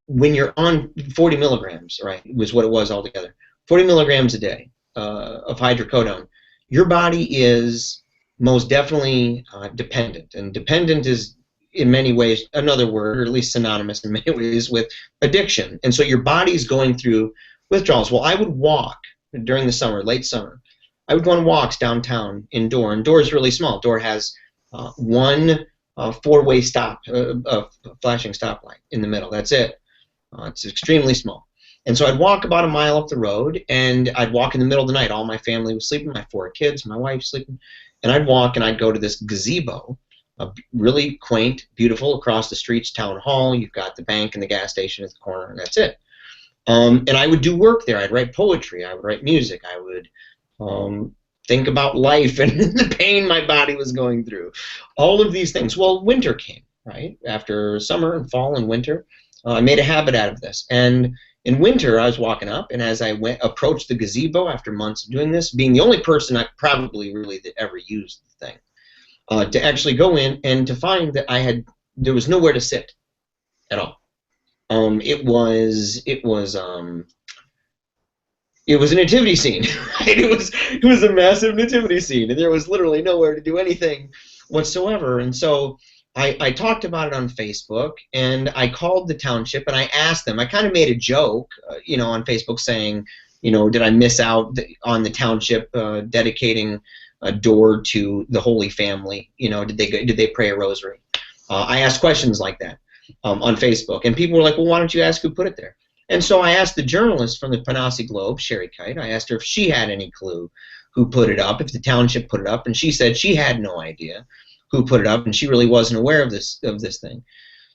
when you're on 40 milligrams, right, was what it was altogether, 40 milligrams a day of hydrocodone, your body is most definitely dependent. And dependent is in many ways another word, or at least synonymous in many ways, with addiction. And so your body's going through withdrawals. Well, I would walk during the summer, late summer. I would go on walks downtown indoor. And Door is really small. Door has one four-way stop, a flashing stoplight in the middle. That's it. It's extremely small. And so I'd walk about a mile up the road, and I'd walk in the middle of the night. All my family was sleeping, my 4 kids, my wife sleeping. And I'd walk, and I'd go to this gazebo, really quaint, beautiful, across the street's town hall. You've got the bank and the gas station at the corner, and that's it. And I would do work there. I'd write poetry. I would write music. I would think about life and the pain my body was going through. All of these things. Well, winter came, right? After summer and fall and winter, I made a habit out of this. And in winter, I was walking up, and as I approached the gazebo after months of doing this, being the only person I probably really that ever used the thing, to actually go in and to find that there was nowhere to sit at all. It was a nativity scene. Right? It was a massive nativity scene, and there was literally nowhere to do anything whatsoever. And so I talked about it on Facebook, and I called the township, and I asked them. I kind of made a joke, on Facebook saying, did I miss out on the township dedicating a door to the Holy Family? Did they pray a rosary? I asked questions like that on Facebook, and people were like, well, why don't you ask who put it there? And so I asked the journalist from the Panasi Globe, Sherry Kite, I asked her if she had any clue who put it up, if the township put it up, and she said she had no idea who put it up, and she really wasn't aware of this thing.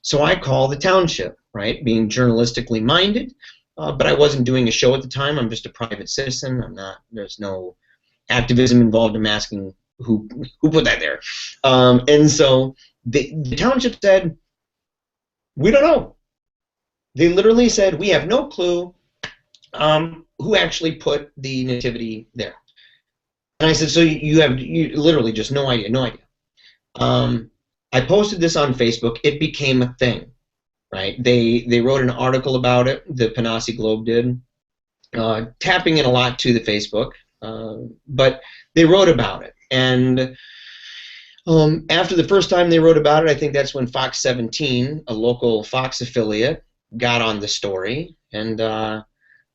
So I called the township, right, being journalistically minded, but I wasn't doing a show at the time. I'm just a private citizen. There's no activism involved in asking who put that there. And so the township said, we don't know. They literally said, we have no clue who actually put the nativity there. And I said, so you literally just no idea, no idea. I posted this on Facebook. It became a thing, right? They wrote an article about it, the Panasi Globe did, tapping in a lot to the Facebook, but they wrote about it. And after the first time they wrote about it, I think that's when Fox 17, a local Fox affiliate, got on the story, and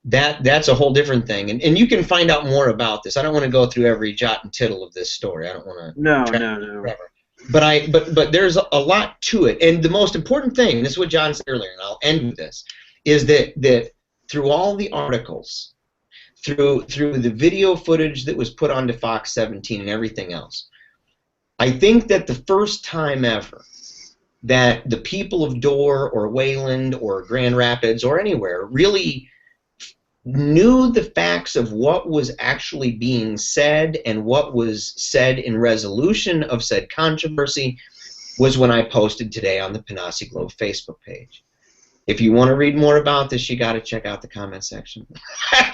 that's a whole different thing. And you can find out more about this. I don't want to go through every jot and tittle of this story. I don't want to. No. Forever. But there's a lot to it. And the most important thing, and this is what John said earlier, and I'll end with this, is that through all the articles, through the video footage that was put onto Fox 17 and everything else, I think that the first time ever that the people of Door or Wayland or Grand Rapids or anywhere really knew the facts of what was actually being said and what was said in resolution of said controversy was when I posted today on the Panasi Globe Facebook page. If you want to read more about this, you got to check out the comment section.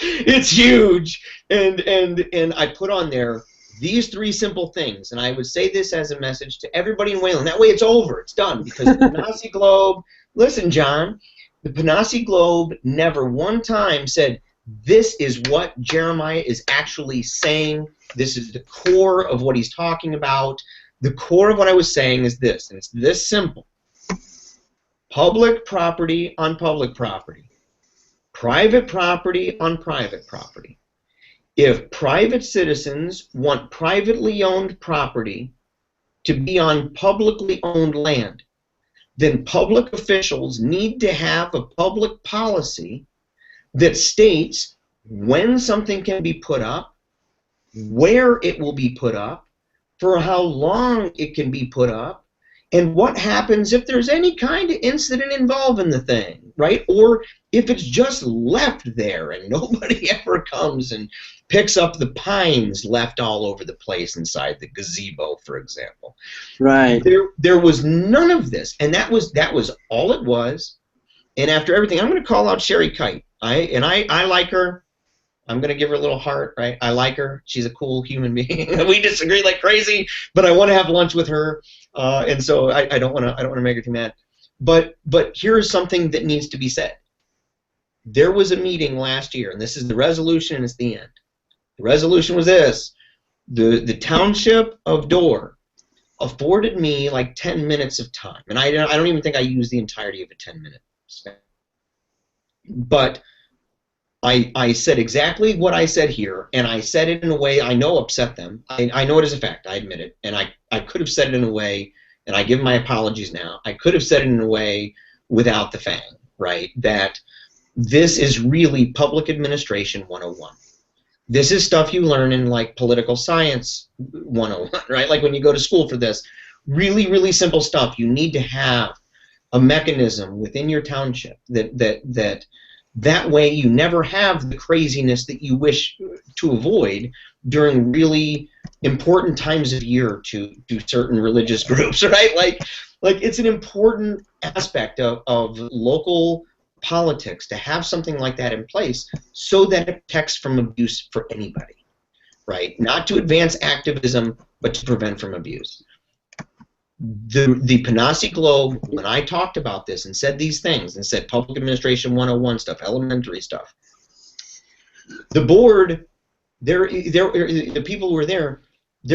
It's huge, and I put on there these 3 simple things, and I would say this as a message to everybody in Wayland. That way it's over, it's done, because the Panasi Globe, listen, John, the Panasi Globe never one time said, this is what Jeremiah is actually saying. This is the core of what he's talking about. The core of what I was saying is this, and it's this simple. Public property on public property. Private property on private property. If private citizens want privately owned property to be on publicly owned land, then public officials need to have a public policy that states when something can be put up, where it will be put up, for how long it can be put up, and what happens if there's any kind of incident involved in the thing, right? Or if it's just left there and nobody ever comes and picks up the pines left all over the place inside the gazebo, for example. Right. There was none of this, and that was all it was. And after everything, I'm going to call out Sherry Kite. I like her. I'm going to give her a little heart, right? I like her. She's a cool human being. We disagree like crazy, but I want to have lunch with her, and so I don't want to make her too mad. But here's something that needs to be said. There was a meeting last year, and this is the resolution, and it's the end. The resolution was this: The township of Dorr afforded me like 10 minutes of time, and I don't even think I used the entirety of a 10-minute span. But I said exactly what I said here, and I said it in a way I know upset them. I know it is a fact, I admit it, and I could have said it in a way, and I give my apologies now, I could have said it in a way without the fang, right? That this is really public administration 101. This is stuff you learn in like political science 101, right? Like when you go to school for this. Really, really simple stuff. You need to have a mechanism within your township that way you never have the craziness that you wish to avoid during really important times of year to certain religious groups, right? Like it's an important aspect of local politics to have something like that in place so that it protects from abuse for anybody, right? Not to advance activism, but to prevent from abuse. The Panasi Globe, when I talked about this and said these things and said public administration 101 stuff, elementary stuff, the board, the people who were there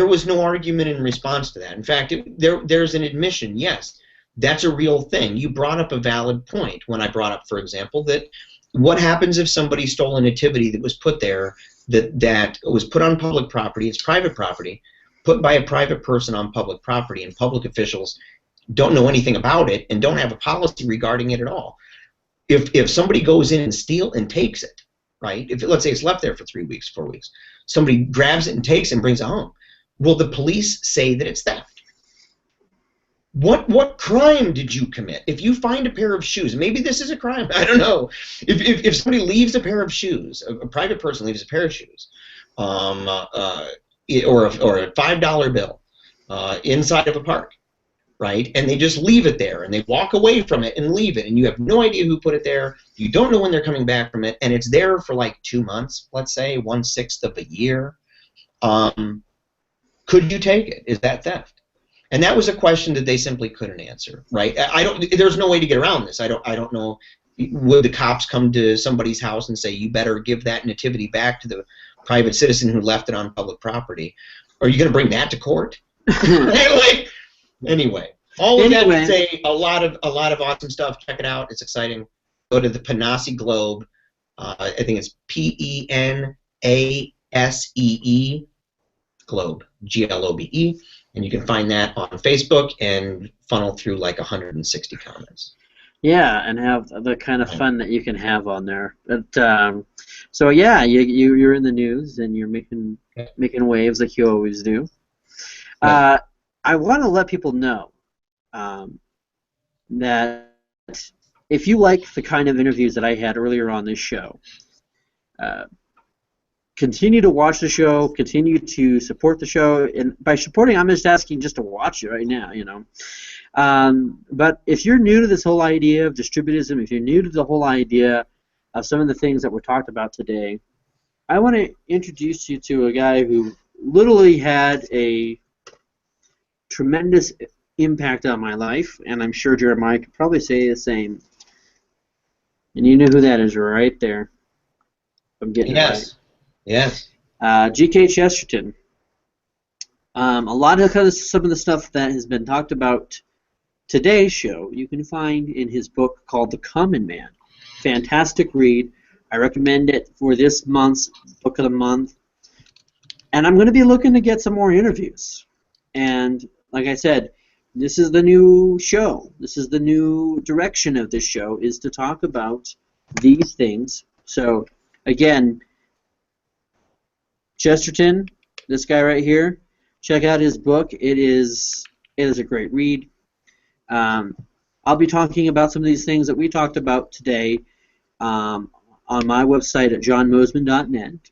was no argument in response to that. In fact, there's an admission, yes, that's a real thing. You brought up a valid point when I brought up, for example, that what happens if somebody stole a nativity that was put there, that was put on public property, it's private property, put by a private person on public property, and public officials don't know anything about it and don't have a policy regarding it at all. If somebody goes in and steals and takes it, right? If let's say it's left there for 3 weeks, 4 weeks, somebody grabs it and takes it and brings it home. Will the police say that it's theft? What crime did you commit? If you find a pair of shoes, maybe this is a crime, I don't know. If somebody leaves a pair of shoes, a private person leaves a pair of shoes, or a $5 bill inside of a park, right? And they just leave it there, and they walk away from it and leave it, and you have no idea who put it there. You don't know when they're coming back from it, and it's there for like 2 months, let's say, 1/6 of a year. Could you take it? Is that theft? And that was a question that they simply couldn't answer, right? There's no way to get around this. I don't know. Would the cops come to somebody's house and say, you better give that nativity back to the private citizen who left it on public property? Are you going to bring that to court? Anyway, all of that to say, a lot of awesome stuff. Check it out. It's exciting. Go to the Panasi Globe. I think it's PENASEE Globe, GLOBE, and you can find that on Facebook and funnel through like 160 comments. Yeah, and have the kind of fun that you can have on there. But so yeah, you're in the news and you're making waves like you always do. I want to let people know that if you like the kind of interviews that I had earlier on this show, continue to watch the show, continue to support the show, and by supporting, I'm just asking just to watch it right now, you know. But if you're new to this whole idea of distributism, if you're new to the whole idea of some of the things that were talked about today, I want to introduce you to a guy who literally had a tremendous impact on my life, and I'm sure Jeremiah could probably say the same. And you know who that is right there. I'm getting it right. Yes. G.K. Chesterton. A lot of some of the stuff that has been talked about today's show you can find in his book called The Common Man. Fantastic read. I recommend it for this month's Book of the Month. And I'm going to be looking to get some more interviews. And like I said, this is the new show. This is the new direction of this show, is to talk about these things. So, again, Chesterton, this guy right here, check out his book. It is a great read. I'll be talking about some of these things that we talked about today on my website at johnmoseman.net.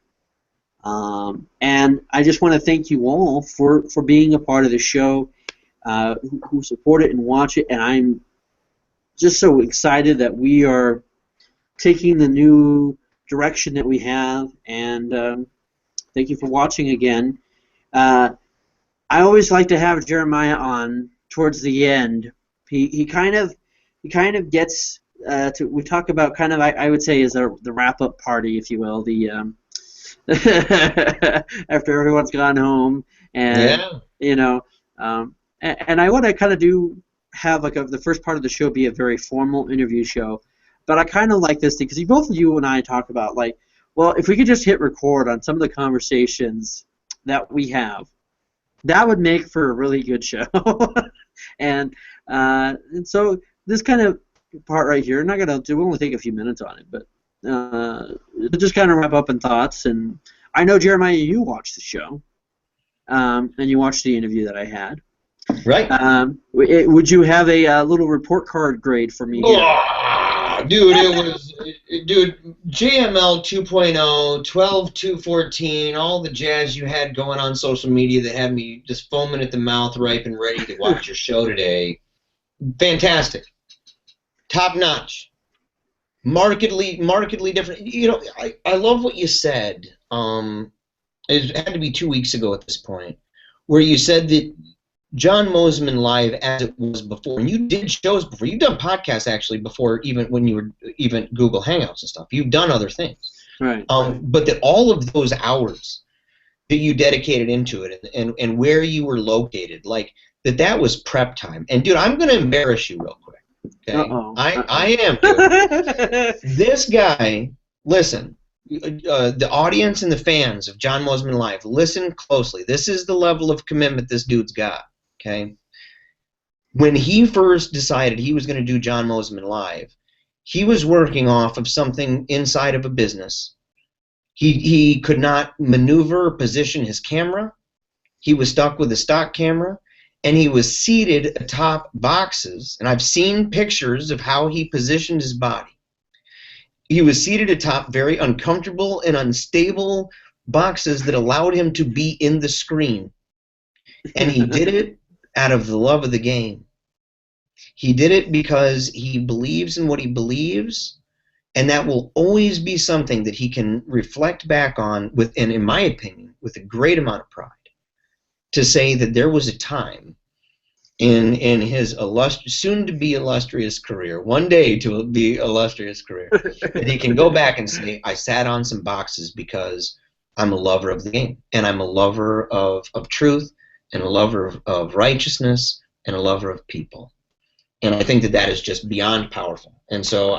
And I just want to thank you all for being a part of the show, who support it and watch it. And I'm just so excited that we are taking the new direction that we have. And thank you for watching again. I always like to have Jeremiah on towards the end. He kind of gets to, we talk about kind of, I would say, is the wrap up party, if you will, the after everyone's gone home, and Yeah. you know, and I want to kind of have like the first part of the show be a very formal interview show, but I kind of like this thing because both you and I talk about like, well, if we could just hit record on some of the conversations that we have, that would make for a really good show. and so this kind of part right here, we'll only take a few minutes on it, but just kind of wrap up in thoughts. And I know, Jeremiah, you watched the show, and you watched the interview that I had. Right. Would you have a little report card grade for me here? Oh, dude, JML 2.0, 12.214, all the jazz you had going on social media that had me just foaming at the mouth, ripe and ready to watch your show today. Fantastic. Top notch. Markedly different. You know, I love what you said. It had to be 2 weeks ago at this point, where you said that John Moseman Live, as it was before, and you did shows before. You've done podcasts actually before, even when you were even Google Hangouts and stuff. You've done other things, right? But that all of those hours that you dedicated into it, and where you were located, like that was prep time. And dude, I'm gonna embarrass you real quick. Okay, I am. Dude. This guy, listen. The audience and the fans of John Moseman Live, listen closely. This is the level of commitment this dude's got. Okay. When he first decided he was going to do John Moseman Live, he was working off of something inside of a business. He could not maneuver or position his camera. He was stuck with a stock camera, and he was seated atop boxes. And I've seen pictures of how he positioned his body. He was seated atop very uncomfortable and unstable boxes that allowed him to be in the screen. And he did it out of the love of the game. He did it because he believes in what he believes, and that will always be something that he can reflect back on with, and in my opinion, with a great amount of pride, to say that there was a time in his soon-to-be illustrious career, one day to be illustrious career, that he can go back and say, I sat on some boxes because I'm a lover of the game, and I'm a lover of truth, and a lover of righteousness, and a lover of people. And I think that is just beyond powerful. And so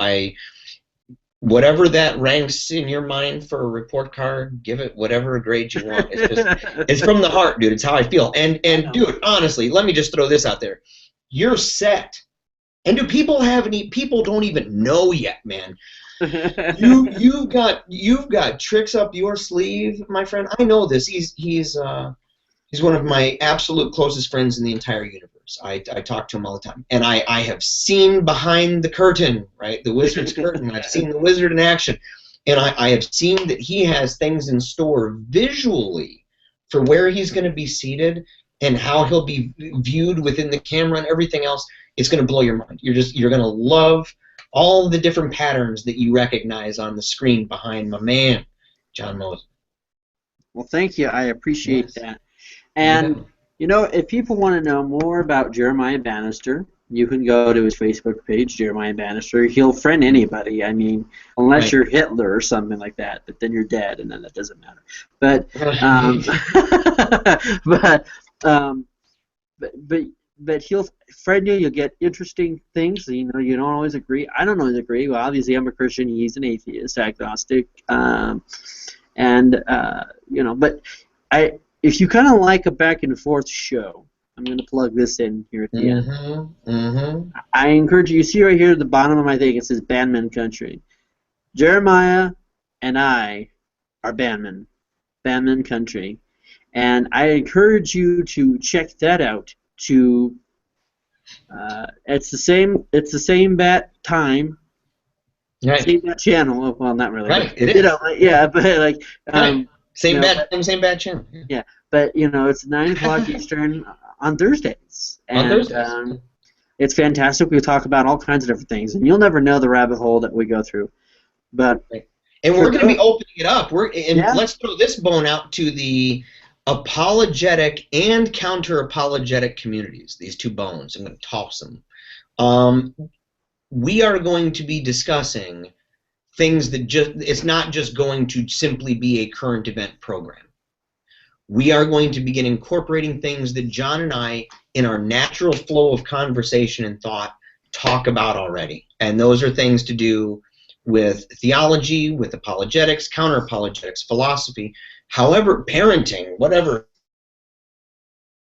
whatever that ranks in your mind for a report card, give it whatever grade you want. It's from the heart, dude. It's how I feel. And dude, honestly, let me just throw this out there. You're set. And do people don't even know yet, man. You've got tricks up your sleeve, my friend. I know this. He's one of my absolute closest friends in the entire universe. I talk to him all the time. And I have seen behind the curtain, right? The wizard's curtain. I've seen the wizard in action. And I have seen that he has things in store visually for where he's going to be seated and how he'll be viewed within the camera and everything else. It's going to blow your mind. You're going to love all the different patterns that you recognize on the screen behind my man, John Moseman. Well, thank you. I appreciate that. And, you know, if people want to know more about Jeremiah Bannister, you can go to his Facebook page, Jeremiah Bannister. He'll friend anybody. I mean, unless you're Hitler or something like that, but then you're dead, and then that doesn't matter. But he'll friend you. You'll get interesting things. You know, you don't always agree. I don't always agree. Well, obviously, I'm a Christian. He's an atheist, agnostic, you know. But if you kind of like a back and forth show, I'm going to plug this in here at the end. I encourage you. You see right here at the bottom of my thing, it says Bandman Country. Jeremiah and I are Bandman Country, and I encourage you to check that out. It's the same bat time. Right. Same bat channel. Well, not really. Right. But, it is. Yeah, but like. Right. Same bad channel. Yeah, but you know, it's 9 o'clock Eastern on Thursdays. And, it's fantastic. We talk about all kinds of different things, and you'll never know the rabbit hole that we go through. But and we're going to be opening it up. Let's throw this bone out to the apologetic and counter-apologetic communities. These two bones. I'm going to toss them. We are going to be discussing things that it's not just going to simply be a current event program. We are going to begin incorporating things that John and I, in our natural flow of conversation and thought, talk about already. And those are things to do with theology, with apologetics, counter-apologetics, philosophy, however, parenting, whatever,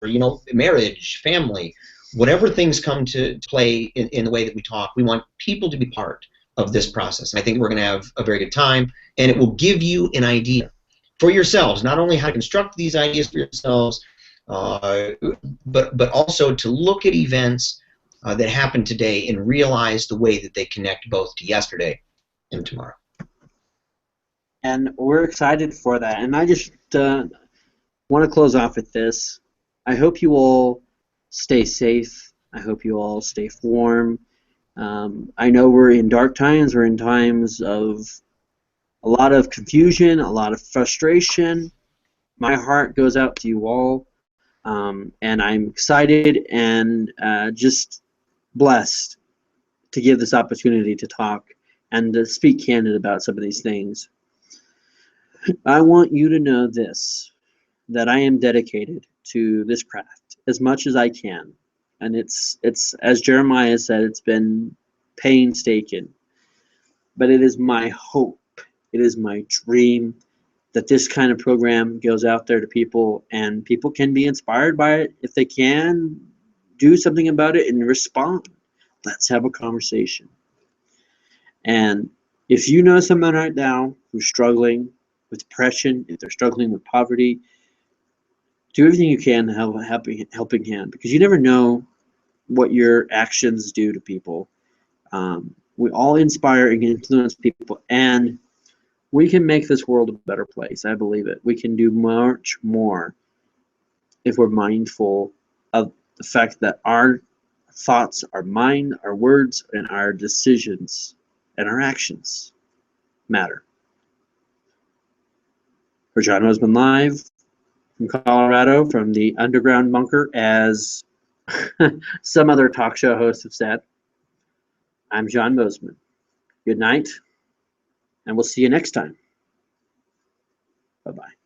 you know, marriage, family, whatever things come to play in the way that we talk, we want people to be part of this process. And I think we're going to have a very good time, and it will give you an idea for yourselves, not only how to construct these ideas for yourselves, but also to look at events that happen today and realize the way that they connect both to yesterday and tomorrow. And we're excited for that. And I just want to close off with this. I hope you all stay safe. I hope you all stay warm. I know we're in dark times. We're in times of a lot of confusion, a lot of frustration. My heart goes out to you all. And I'm excited and just blessed to give this opportunity to talk and to speak candid about some of these things. I want you to know this, that I am dedicated to this craft as much as I can. And it's as Jeremiah said, it's been painstaking. But it is my hope, it is my dream that this kind of program goes out there to people and people can be inspired by it. If they can, do something about it and respond. Let's have a conversation. And if you know someone right now who's struggling with depression, if they're struggling with poverty, do everything you can to help a helping hand, because you never know what your actions do to people. We all inspire and influence people, and we can make this world a better place. I believe it. We can do much more if we're mindful of the fact that our thoughts, our mind, our words, and our decisions and our actions matter. For John Moseman Live from Colorado, from the underground bunker, as some other talk show hosts have said, I'm John Moseman. Good night, and we'll see you next time. Bye-bye.